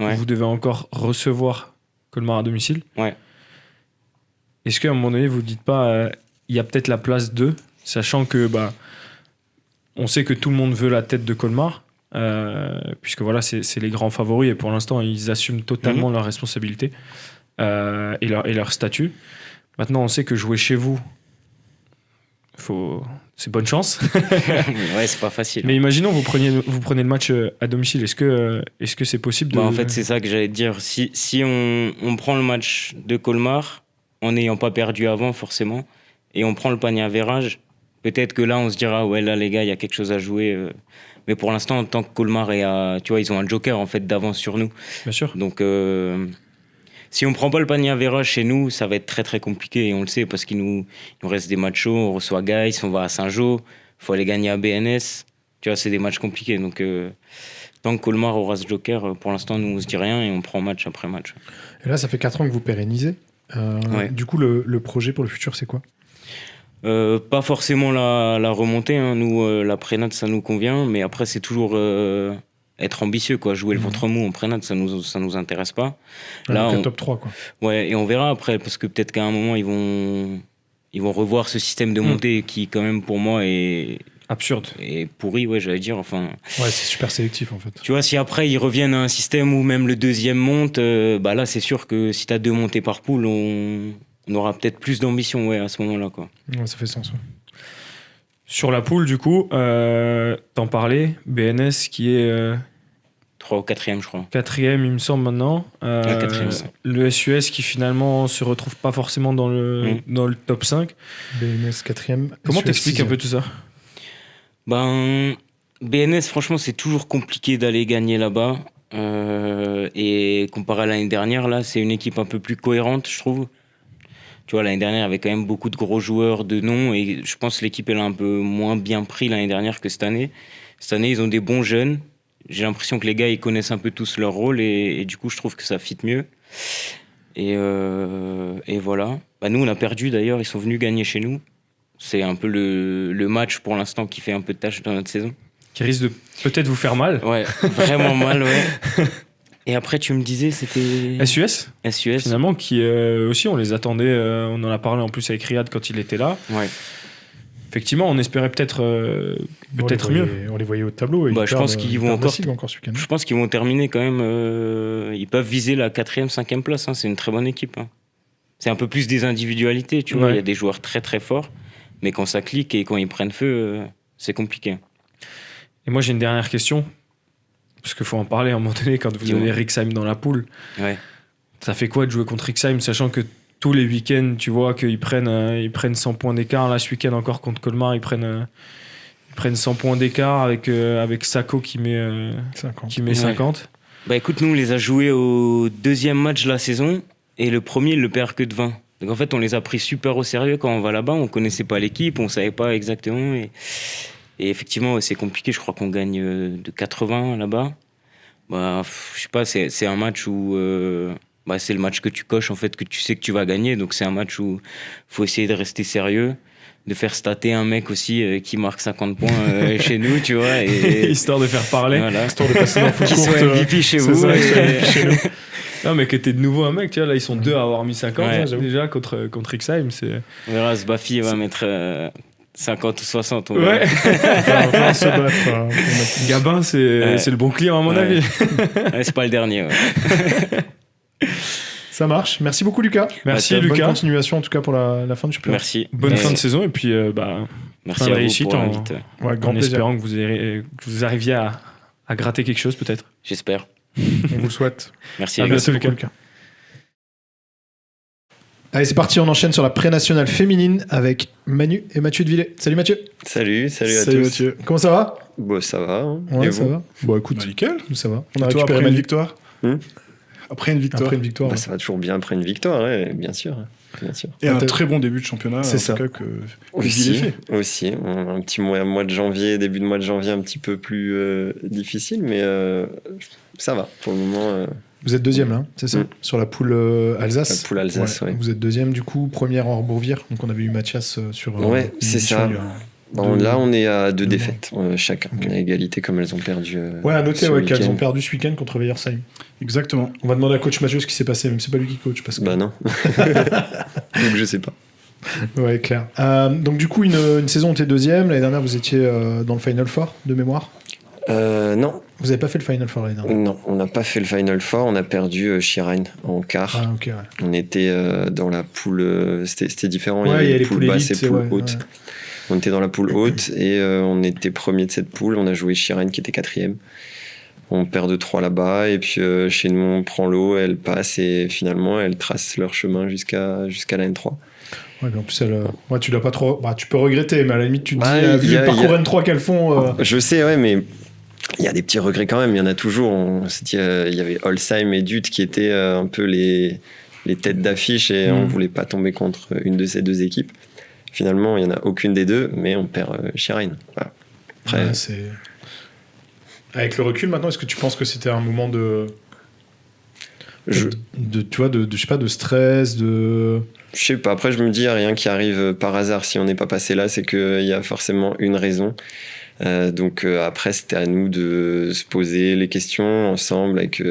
Ouais. Vous devez encore recevoir Colmar à domicile. Ouais. Est-ce qu'à un moment donné, vous ne dites pas il y a peut-être la place 2, sachant que on sait que tout le monde veut la tête de Colmar, puisque voilà, c'est les grands favoris et pour l'instant, ils assument totalement leurs responsabilités et leur statut. Maintenant, on sait que jouer chez vous, c'est bonne chance. Ouais, c'est pas facile. Mais imaginons, vous prenez le match à domicile. Est-ce que c'est possible de... En fait, c'est ça que j'allais te dire. Si on prend le match de Colmar, en n'ayant pas perdu avant, forcément, et on prend le panier à virage, peut-être que là, on se dira, ouais, là, les gars, il y a quelque chose à jouer. Mais pour l'instant, en tant que Colmar tu vois, ils ont un joker, en fait, d'avance sur nous. Bien sûr. Donc, si on prend pas le panier à virage chez nous, ça va être très, très compliqué, et on le sait, parce qu'il nous reste des matchs chauds, on reçoit Geiss, on va à Saint-Jean, il faut aller gagner à BNS. Tu vois, c'est des matchs compliqués. Donc, tant que Colmar aura ce joker, pour l'instant, nous, on se dit rien, et on prend match après match. Et là, ça fait 4 ans que vous pérennisez. Ouais. Du coup, le projet pour le futur, c'est quoi? Pas forcément la remontée, hein. Nous, la prénat, ça nous convient, mais après, c'est toujours être ambitieux, quoi. Jouer le ventre mou en prénat, ça nous intéresse pas. Là, donc top 3, quoi. Ouais, et on verra après, parce que peut-être qu'à un moment, ils vont revoir ce système de montée qui, quand même, pour moi, est absurde et pourri, ouais, j'allais dire. Enfin, ouais, c'est super sélectif, en fait. Tu vois, si après, ils reviennent à un système où même le deuxième monte, là, c'est sûr que si tu as 2 montées par poule, on aura peut-être plus d'ambition, ouais, à ce moment-là, quoi. Ouais, ça fait sens, ouais. Sur la poule, du coup, t'en parlais, BNS qui est 3 ou 4e, je crois. 4e, il me semble, maintenant. 4e. Le SUS qui, finalement, se retrouve pas forcément dans le top 5. BNS 4e. Comment SUS t'expliques 6e. un peu tout ça? BNS, franchement, c'est toujours compliqué d'aller gagner là-bas. Et comparé à l'année dernière, là, c'est une équipe un peu plus cohérente, je trouve. Tu vois, l'année dernière, il y avait quand même beaucoup de gros joueurs de nom et je pense que l'équipe, elle a un peu moins bien pris l'année dernière que cette année. Cette année, ils ont des bons jeunes. J'ai l'impression que les gars, ils connaissent un peu tous leur rôle et du coup, je trouve que ça fit mieux. Et voilà. Bah, nous, on a perdu d'ailleurs. Ils sont venus gagner chez nous. C'est un peu le match pour l'instant qui fait un peu de tâche dans notre saison. Qui risque de peut-être vous faire mal. Ouais, vraiment mal, ouais. Et après, tu me disais, c'était... SUS, SUS. finalement, qui aussi, on les attendait. On en a parlé en plus avec Riyad quand il était là. Ouais. Effectivement, on espérait peut-être mieux. On les voyait au tableau. Et Bah, ils je pense perdent- qu'ils ils vont perdent la encore- Sigue encore ce week-end. Je pense qu'ils vont terminer quand même. Ils peuvent viser la 4e, 5e place. Hein. C'est une très bonne équipe. Hein. C'est un peu plus des individualités, tu vois. Ouais. Il y a des joueurs très très forts. Mais quand ça clique et quand ils prennent feu, c'est compliqué. Et moi, j'ai une dernière question. Parce qu'il faut en parler à un moment donné quand vous Dis-moi. avez Rixheim dans la poule. Ouais. Ça fait quoi de jouer contre Rixheim, sachant que tous les week-ends, tu vois qu'ils prennent 100 points d'écart. Là, ce week-end encore contre Colmar, ils prennent 100 points d'écart avec Sako qui met 50. Ouais. 50. Bah écoute, nous, on les a joués au 2e match de la saison. Et le premier, il le perd que de 20. Donc en fait, on les a pris super au sérieux quand on va là-bas. On connaissait pas l'équipe, on savait pas exactement. Et effectivement, c'est compliqué. Je crois qu'on gagne de 80 là-bas. Bah, je sais pas, c'est un match où c'est le match que tu coches, en fait, que tu sais que tu vas gagner. Donc c'est un match où faut essayer de rester sérieux, de faire stater un mec aussi qui marque 50 points chez nous, tu vois. Et Histoire de faire parler. voilà. Histoire de passer dans le foot Qui court. soit MVP chez c'est vous. ça, qui soit et- MVP chez nous. Non, mais que t'es de nouveau un mec, tu vois. Là, ils sont deux à avoir mis 50 Ouais, j'avoue. déjà contre Rixheim. C'est... On verra, ce Bafi va mettre 50 ou 60. On Ouais. Va falloir se battre, pour mettre- Gabin, c'est le bon client, à mon Ouais. avis. Ouais, c'est pas le dernier. Ouais. Ça marche. Merci beaucoup, Lucas. Merci, Bonne Lucas. continuation, en tout cas, pour la fin du championnat. Merci. Bonne Ouais. fin de saison. Et puis, Merci Fin de à vous réussite pour en- l'invite. Ouais, grand en plaisir. espérant que vous arriviez à gratter quelque chose, peut-être. J'espère. On vous le souhaite. Merci. À les gars. bientôt, Merci beaucoup, Lucas. Allez, c'est parti, on enchaîne sur la pré-nationale féminine avec Manu et Mathieu de Villers. Salut Mathieu. Salut à tous. Mathieu. Comment ça va? Bon, ça va. Hein. Ouais, Et ça vous va. Bon, écoute, Bah, nickel. nous ça va. On Et a toi, récupéré après une Manu. victoire Hmm Après une victoire. Après une victoire. Bah, ouais. ça va toujours bien après une victoire, ouais, bien sûr. Bien sûr. Et un T'as- très bon début de championnat. C'est en ça. tout cas, que Aussi, Villers fait. aussi. Un petit mois de janvier, début de mois de janvier un petit peu plus difficile, mais ça va. Pour le moment, Vous êtes deuxième là, hein, c'est ça? Mm. Sur la poule Alsace. la poule Alsace, ouais. Vous êtes deuxième du coup, première hors Bourvire. Donc on avait eu Mathias sur. Ouais, une c'est émission ça. il y a- Bon, là, on est à 2 deux défaites chacun. Ok. On est à égalité comme elles ont perdu. Ouais, à noter ce ouais, qu'elles week-end. ont perdu ce week-end contre Weyersheim. Exactement. On va demander à coach Mathieu ce qui s'est passé, même si c'est pas lui qui coach. Parce que... Bah non. Donc je sais pas. Ouais, clair. Donc du coup, une saison, t'es deuxième. L'année dernière, vous étiez dans le Final Four de mémoire. Non, Vous avez pas fait le Final Four l'année dernière. non, on n'a pas fait le Final Four. On a perdu Shirine en quart. Ah ok, ouais. On était dans la poule. C'était différent. Ouais, il y avait les une poule poules basse élites, et poule ouais, haute. ouais. On était dans la poule haute et on était premier de cette poule. On a joué Shirine qui était 4e. On perd de 3 là-bas et puis chez nous on prend l'eau, elle passe et finalement elles tracent leur chemin jusqu'à la N3. Ouais, mais en plus, ouais, tu l'as pas trop. Bah, tu peux regretter, mais à la limite, tu te Bah, dis, vu il y a- le parcours il y a- N3 qu'elles font. Je sais, ouais, mais il y a des petits regrets quand même. Il y en a toujours. On s'est dit, il y avait Holsheim et Dutt qui étaient un peu les têtes d'affiche et on voulait pas tomber contre une de ces deux équipes. Finalement, il y en a aucune des deux, mais on perd Shirine. Voilà. Après, Ouais, c'est... Avec le recul maintenant, est-ce que tu penses que c'était un moment de. je Tu vois, je sais pas, de stress, de. sais pas. Après, je me dis, il y a rien qui arrive par hasard. Si on n'est pas passé là, c'est qu'il y a forcément une raison. Donc après, c'était à nous de se poser les questions ensemble avec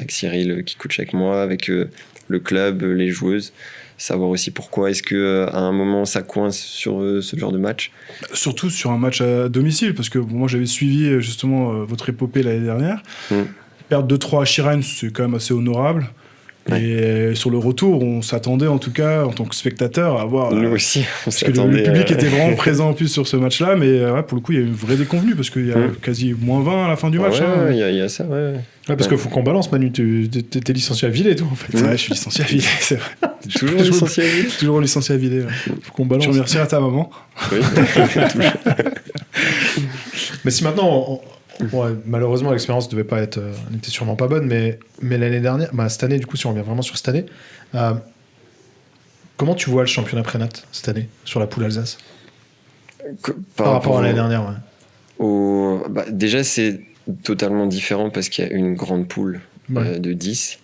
Cyril qui coach avec moi, avec le club, les joueuses. Savoir aussi pourquoi est-ce que à un moment ça coince sur ce genre de match. Surtout sur un match à domicile, parce que bon, moi j'avais suivi justement votre épopée l'année dernière. Perdre 2-3 à Shirine, c'est quand même assez honorable. Ouais. Et sur le retour, on s'attendait en tout cas, en tant que spectateur, à voir. Nous aussi, on Parce que le s'attendait. public était vraiment présent en plus sur ce match-là, mais ouais, pour le coup, il y a eu une vraie déconvenue, parce qu'il y a quasi moins 20 à la fin du match. Ouais, hein. il y a ça, ouais. Ouais, parce qu'il faut qu'on balance, Manu. T'es licencié à Villers, toi, en fait. Ouais, je suis licencié à Villers, c'est vrai. Toujours licencié à Lille. Toujours licencié à Villers. Ouais. Faut qu'on balance. Je remercierai ta maman. Oui. Mais si maintenant, ouais, malheureusement, l'expérience devait pas être, n'était sûrement pas bonne, mais l'année dernière, bah, cette année, du coup, si on revient vraiment sur cette année, Comment tu vois le championnat Prénat cette année sur la poule Alsace Par rapport à l'année dernière, déjà, c'est totalement différent parce qu'il y a une grande poule de 10.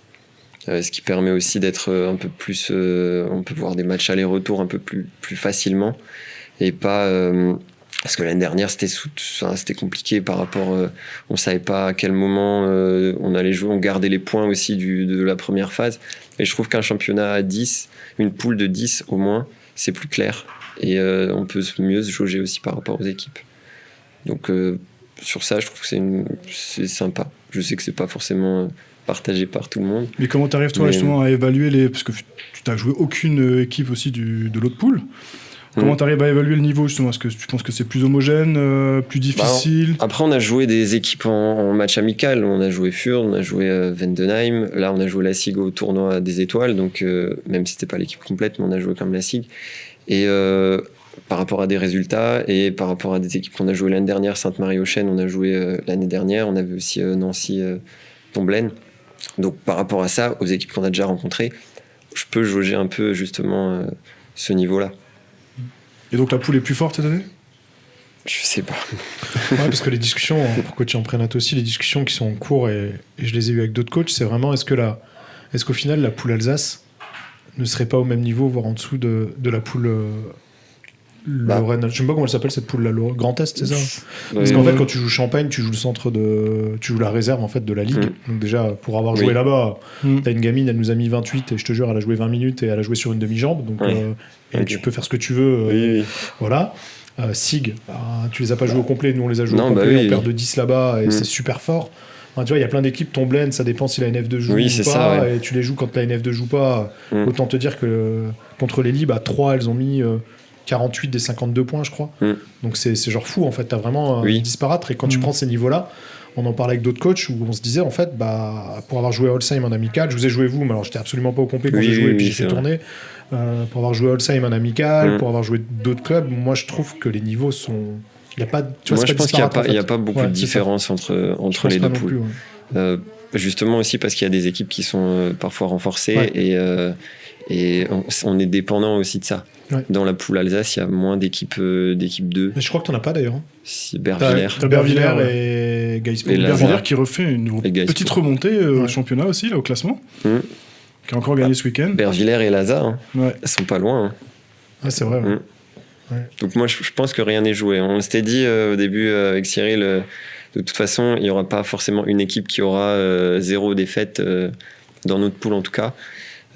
Ce qui permet aussi d'être un peu plus... on peut voir des matchs aller-retour un peu plus facilement. Et pas... parce que l'année dernière, c'était compliqué par rapport... on savait pas à quel moment on allait jouer. On gardait les points aussi de la première phase. Et je trouve qu'un championnat à 10, une poule de 10 au moins, c'est plus clair. Et on peut mieux se jauger aussi par rapport aux équipes. Donc sur ça, je trouve que c'est sympa. Je sais que c'est pas forcément partagé par tout le monde. Mais comment t'arrives toi justement à évaluer parce que tu n'as joué aucune équipe aussi de l'autre poule. Comment t'arrives à évaluer le niveau justement? Est-ce que tu penses que c'est plus homogène, plus difficile? Après, on a joué des équipes en match amical. On a joué Fürth, on a joué Vendenheim. Là, on a joué la SIG au tournoi des étoiles. Donc, même si c'était pas l'équipe complète, mais on a joué quand même la SIG. Et par rapport à des résultats et par rapport à des équipes qu'on a joué l'année dernière, Sainte-Marie-aux-Chênes, on a joué l'année dernière. On avait aussi Nancy, Tomblaine. Donc, par rapport à ça, aux équipes qu'on a déjà rencontrées, je peux jauger un peu justement ce niveau-là. Et donc la poule est plus forte cette année? Je sais pas. Parce que les discussions, pour coacher en Prénat aussi, les discussions qui sont en cours, et je les ai eues avec d'autres coachs, c'est vraiment est-ce qu'au final la poule Alsace ne serait pas au même niveau, voire en dessous de la poule Lorraine. Je sais pas comment elle s'appelle cette poule là, Grand Est, c'est ça? Parce qu'en fait, quand tu joues Champagne, tu joues tu joues la réserve en fait de la ligue. Donc déjà, pour avoir joué là-bas, t'as une gamine, elle nous a mis 28 et je te jure, elle a joué 20 minutes et elle a joué sur une demi-jambe. Donc tu peux faire ce que tu veux. Voilà. SIG, tu les as pas joués au complet, nous on les a joués au complet, on perd de 10 là-bas et c'est super fort. Enfin, tu vois, il y a plein d'équipes, Tomblaine, ça dépend si la NF2 joue ou pas, et tu les joues quand la NF2 joue pas. Autant te dire que contre les Libes, à 3, elles ont mis 48 des 52 points, je crois. Donc c'est genre fou, en fait, t'as vraiment disparate. Et quand tu prends ces niveaux-là, on en parlait avec d'autres coachs où on se disait, en fait, pour avoir joué à Holsheim en amical, je vous ai joué vous, mais alors j'étais absolument pas au complet quand j'ai joué, et puis j'ai fait tourner. Pour avoir joué à Holsheim en amical, pour avoir joué d'autres clubs, moi je trouve que les niveaux sont... Y a pas, tu vois, moi je pense qu'il n'y a pas beaucoup de différence entre les deux poules. Justement aussi parce qu'il y a des équipes qui sont parfois renforcées et on est dépendant aussi de ça. Dans la poule Alsace, il y a moins d'équipes 2. Mais je crois que t'en as pas d'ailleurs. Bervillers. T'as Bervillers et Gaïspo. Bervillers qui refait une petite remontée au championnat aussi, là, au classement. Qui a encore gagné ce week-end. Bervillers et Laza, elles sont pas loin. C'est vrai. Donc moi, je pense que rien n'est joué. On s'était dit au début avec Cyril, de toute façon, il n'y aura pas forcément une équipe qui aura 0 défaite, dans notre poule en tout cas.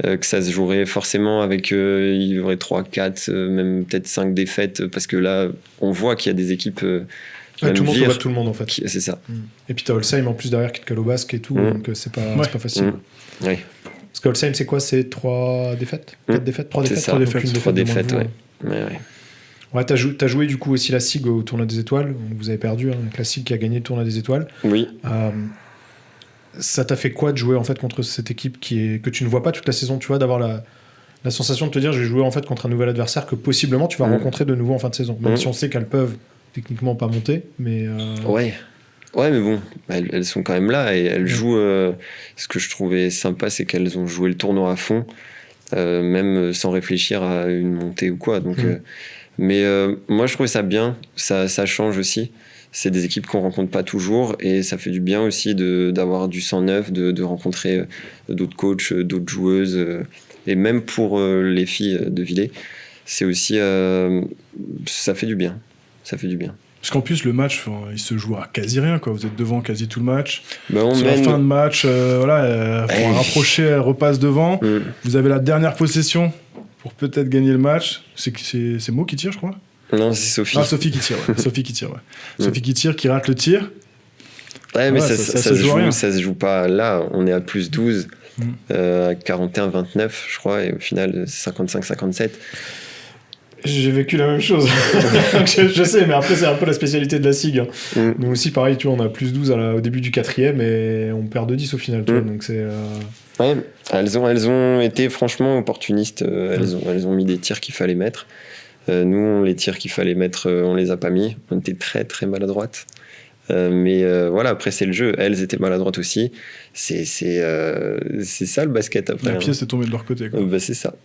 Que ça se jouerait forcément avec il y aurait 3, 4, même peut-être 5 défaites, parce que là, on voit qu'il y a des équipes... tout le monde bat tout le monde en fait. C'est ça. Et puis t'as Holsheim en plus derrière qui te cale au basque et tout, donc c'est pas facile. Parce que Holsheim, c'est quoi? C'est 3 défaites? 4 défaites? 3 défaites? 3 défaites, Ouais, t'as joué du coup aussi la SIG au tournoi des étoiles. Vous avez perdu, avec la SIG qui a gagné le tournoi des étoiles. Oui. Ça t'a fait quoi de jouer en fait contre cette équipe que tu ne vois pas toute la saison, tu vois, d'avoir la sensation de te dire je vais jouer en fait contre un nouvel adversaire que possiblement tu vas rencontrer de nouveau en fin de saison, même si on sait qu'elles peuvent techniquement pas monter, mais ouais, mais bon, elles sont quand même là et elles jouent. Ce que je trouvais sympa, c'est qu'elles ont joué le tournoi à fond, même sans réfléchir à une montée ou quoi. Donc, mais moi je trouvais ça bien, ça change aussi. C'est des équipes qu'on rencontre pas toujours et ça fait du bien aussi d'avoir du sang neuf, de rencontrer d'autres coachs, d'autres joueuses et même pour les filles de Villers, c'est aussi ça fait du bien. Parce qu'en plus le match, il se joue à quasi rien quoi. Vous êtes devant quasi tout le match. Sur la mène... fin de match, faut rapprocher, elle repasse devant. Vous avez la dernière possession pour peut-être gagner le match. C'est Mo qui tire, je crois. Non, c'est Sophie. Sophie qui tire, Sophie qui tire, Sophie qui tire, qui rate le tir. Ouais, mais ça se joue pas là. On est à plus 12, à 41-29, je crois, et au final, 55-57. J'ai vécu la même chose. je sais, mais après, c'est un peu la spécialité de la SIG. Nous aussi, pareil, tu vois, on a plus 12 au début du 4e et on perd de 10 au final. Tu vois, donc c'est... Ouais, elles ont été franchement opportunistes. Elles ont mis des tirs qu'il fallait mettre. Nous, les tirs qu'il fallait mettre, on les a pas mis. On était très très maladroites. Mais voilà, après c'est le jeu. Elles étaient maladroites aussi. C'est ça le basket après. La pièce est tombée de leur côté. Quoi. Bah, c'est ça.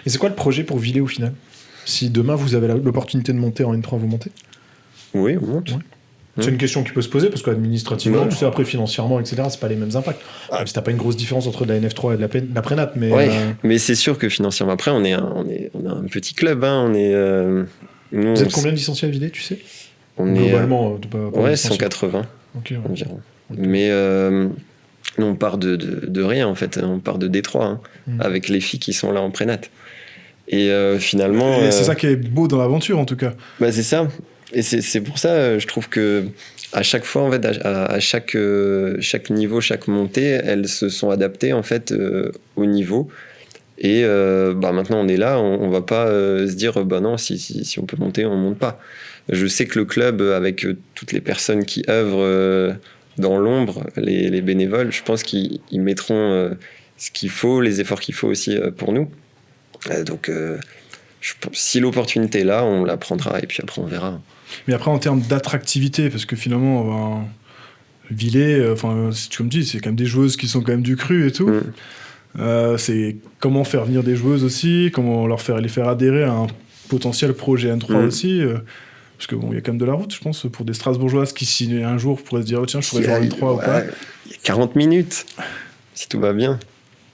Et c'est quoi le projet pour Villers au final? Si demain vous avez l'opportunité de monter en N3, vous montez? Oui, on monte. Ouais. C'est une question qui peut se poser parce qu'administrativement, Ouais. tu sais, après financièrement, etc., c'est pas les mêmes impacts. Ah. Même si t'as pas une grosse différence entre la NF3 et de la Prénat, mais. Ouais, mais c'est sûr que financièrement, après, on a un petit club. Hein, nous, Vous êtes combien de licenciés à Villers, tu sais? On Globalement, pas ouais, licenciés. 180 Ok, ouais. environ. Ok. Mais nous, on part de rien, en fait. On part de Détroit, hein, avec les filles qui sont là en prénat. Et finalement... Et c'est ça qui est beau dans l'aventure, en tout cas. Bah, c'est ça. Et c'est pour ça, je trouve que à chaque fois, en fait, à chaque niveau, chaque montée, elles se sont adaptées, en fait, au niveau. Et maintenant, on est là, on va pas se dire, non, si on peut monter, on monte pas. Je sais que le club, avec toutes les personnes qui œuvrent dans l'ombre, les bénévoles, je pense qu'ils mettront ce qu'il faut, les efforts qu'il faut aussi pour nous. Donc, si l'opportunité est là, on la prendra et puis après, on verra. Mais après, en termes d'attractivité, parce que finalement, Villers, tu me dis, c'est quand même des joueuses qui sont quand même du cru et tout. C'est comment faire venir des joueuses aussi, comment les faire adhérer à un potentiel projet N3 aussi. Parce que il y a quand même de la route, je pense, pour des Strasbourgeoises qui, si un jour, pourraient se dire, tiens, je pourrais jouer en N3 ou pas. Il y a 40 minutes, si tout va bien.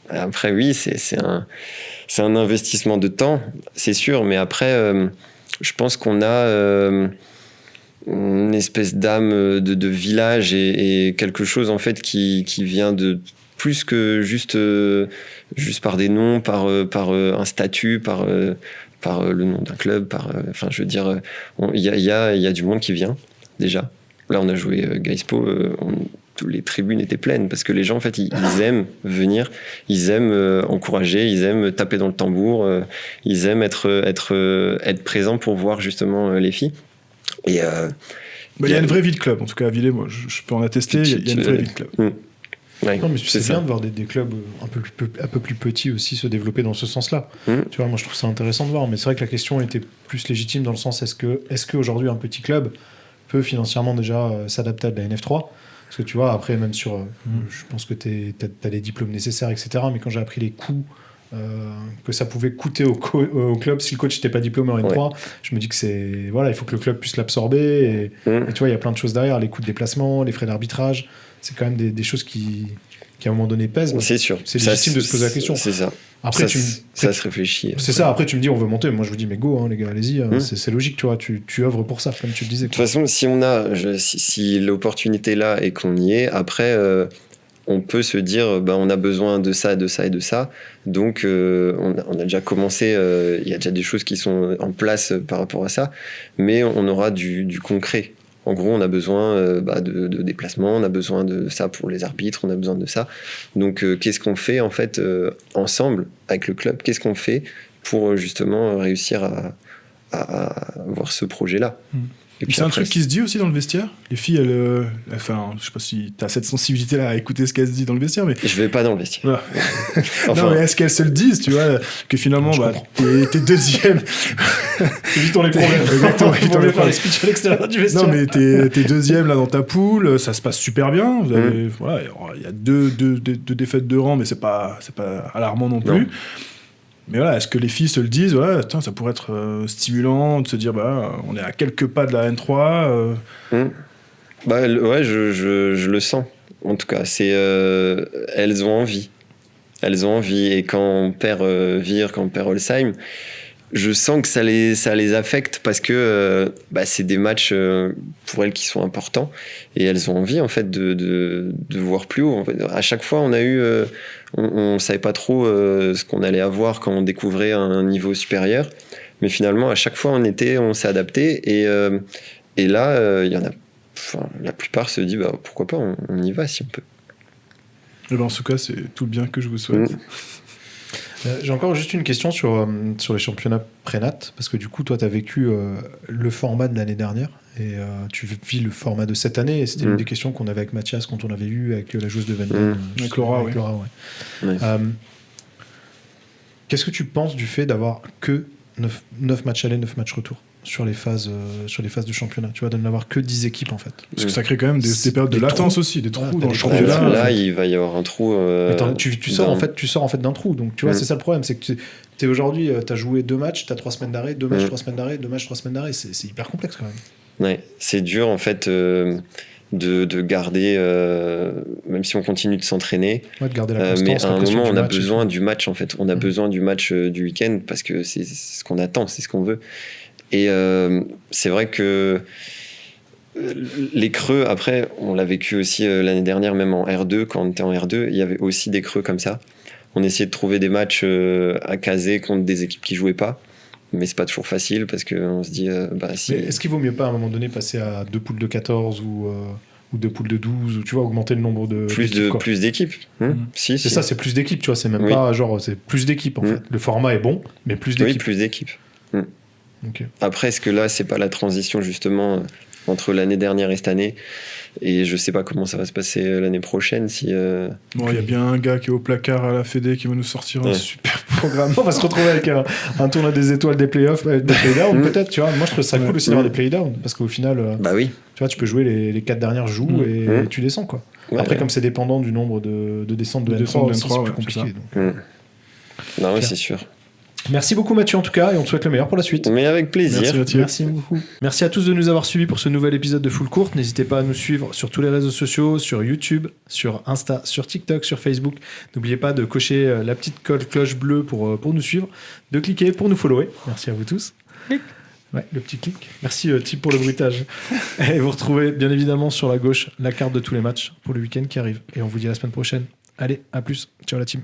Après, oui, c'est un investissement de temps, c'est sûr, mais après, je pense qu'on a une espèce d'âme de village et quelque chose, en fait, qui vient de plus que juste par des noms, par un statut, par le nom d'un club, je veux dire, il y a du monde qui vient, déjà. Là, on a joué Gaispo, les tribunes étaient pleines parce que les gens, en fait, ils aiment venir, ils aiment encourager, ils aiment taper dans le tambour, ils aiment être présents pour voir justement les filles. Et il y a une vraie vie de club, en tout cas à Villers, moi je peux en attester, il y a une vraie vie de club. Ouais, non, mais c'est bien de voir des clubs un peu plus petits aussi se développer dans ce sens-là. Tu vois, moi je trouve ça intéressant de voir, mais c'est vrai que la question était plus légitime dans le sens est-ce qu'aujourd'hui un petit club peut financièrement déjà s'adapter à de la NF3? Parce que tu vois, après, même sur. Je pense que t'as les diplômes nécessaires, etc. Mais quand j'ai appris les coûts que ça pouvait coûter au club si le coach n'était pas diplômé en N3, je me dis que c'est. Voilà, il faut que le club puisse l'absorber. Et tu vois, il y a plein de choses derrière, les coûts de déplacement, les frais d'arbitrage. C'est quand même des choses qui, à un moment donné, pèsent. C'est sûr. C'est légitime de se poser la question. C'est ça. Après, ça se réfléchit. C'est ça. Après, tu me dis, on veut monter. Moi, je vous dis, mais go, hein, les gars, allez-y. C'est logique, tu vois. Tu œuvres pour ça, comme tu le disais. De toute façon, si l'opportunité est là et qu'on y est, après, on peut se dire, on a besoin de ça, de ça et de ça. Donc, on a déjà commencé. Il y a déjà des choses qui sont en place par rapport à ça, mais on aura du concret. En gros, on a besoin de déplacements, on a besoin de ça pour les arbitres, on a besoin de ça. Donc, qu'est-ce qu'on fait, en fait, ensemble, avec le club? Qu'est-ce qu'on fait pour, justement, réussir à voir ce projet-là? Et puis c'est un truc qui se dit aussi dans le vestiaire. Les filles, elles, je sais pas si t'as cette sensibilité-là à écouter ce qu'elles se disent dans le vestiaire, mais je vais pas dans le vestiaire. Voilà. Non, mais est-ce qu'elles se le disent, tu vois, que finalement, t'es deuxième. Évitons les problèmes. Exactement. Évitons les problèmes. Speech à l'extérieur du vestiaire. Non, mais t'es deuxième là dans ta poule, ça se passe super bien. Vous avez, voilà, il y a deux défaites de rang, mais c'est pas alarmant non plus. Non. Mais voilà, est-ce que les filles se le disent, ça pourrait être stimulant de se dire, on est à quelques pas de la N3. Ouais, je le sens. En tout cas, elles ont envie. Elles ont envie. Et quand on perd Vire, quand on perd Holsheim, je sens que ça les affecte parce que c'est des matchs pour elles qui sont importants. Et elles ont envie, en fait, de voir plus haut. En fait, à chaque fois, on a eu... on savait pas trop ce qu'on allait avoir quand on découvrait un niveau supérieur. Mais finalement, à chaque fois, on s'est adapté. Et là, il y en a... la plupart se disent, pourquoi pas, on y va si on peut. Et en tout cas, c'est tout le bien que je vous souhaite. J'ai encore juste une question sur les championnats prénat, parce que du coup, toi, tu as vécu le format de l'année dernière, et tu vis le format de cette année, et c'était une des questions qu'on avait avec Mathias quand on avait eu avec la joueuse de Vendôme. Avec Laura, ouais. Qu'est-ce que tu penses du fait d'avoir que 9 matchs aller, 9 matchs retour sur les phases de championnat. Tu vois, de n'avoir que 10 équipes en fait. Parce que ça crée quand même des périodes de latence aussi, des trous Voilà, dans le des championnat. trous. Là, il va y avoir un trou. Tu sors en fait d'un trou. Donc tu vois, c'est ça le problème, c'est que t'es aujourd'hui, t'as joué 2 matchs, t'as 3 semaines d'arrêt, 2 matchs, 3 semaines d'arrêt, 2 matchs, 3 semaines d'arrêt. C'est hyper complexe quand même. Ouais, c'est dur en fait de garder, même si on continue de s'entraîner. Ouais, de garder la constance. Mais à un la pression moment, du on a match et besoin tout. du match en fait. On a besoin du match du week-end parce que c'est ce qu'on attend, c'est ce qu'on veut. Et c'est vrai que les creux, après, on l'a vécu aussi l'année dernière, même en R2, quand on était en R2, il y avait aussi des creux comme ça. On essayait de trouver des matchs à caser contre des équipes qui jouaient pas. Mais c'est pas toujours facile parce qu'on se dit si. Mais est-ce qu'il vaut mieux pas à un moment donné passer à 2 poules de 14 ou 2 poules de 12 ou tu vois augmenter le nombre de plus d'équipes. Si, c'est ça, c'est plus d'équipes, tu vois, c'est même Oui. pas genre c'est plus d'équipes en fait. Le format est bon, mais plus Oui, d'équipes. plus d'équipes. Ok. Après, est-ce que là, c'est pas la transition justement entre l'année dernière et cette année? Et je sais pas comment ça va se passer l'année prochaine. Si Bon, il y a bien un gars qui est au placard à la Fédé qui va nous sortir un super programme. On va se retrouver avec un tournoi des étoiles des playoffs, des playdowns peut-être, tu vois. Moi je trouve ça cool aussi d'avoir des playdowns parce qu'au final, bah oui. tu vois, tu peux jouer les 4 dernières joues et tu descends quoi. Ouais, Après, ouais. comme c'est dépendant du nombre de descentes de De N3, descentes de aussi, N3, c'est plus ouais, compliqué. c'est donc. Non, oui, Claire. c'est sûr. Merci beaucoup Mathieu en tout cas et on te souhaite le meilleur pour la suite. Mais avec plaisir. Merci Mathieu. Merci beaucoup. Merci à tous de nous avoir suivis pour ce nouvel épisode de Full Court. N'hésitez pas à nous suivre sur tous les réseaux sociaux, sur YouTube, sur Insta, sur TikTok, sur Facebook. N'oubliez pas de cocher la petite cloche bleue pour nous suivre, de cliquer pour nous follower. Merci à vous tous. Ouais, le petit clic. Merci Tip pour le bruitage. Et vous retrouvez bien évidemment sur la gauche la carte de tous les matchs pour le week-end qui arrive. Et on vous dit à la semaine prochaine. Allez, à plus. Ciao la team.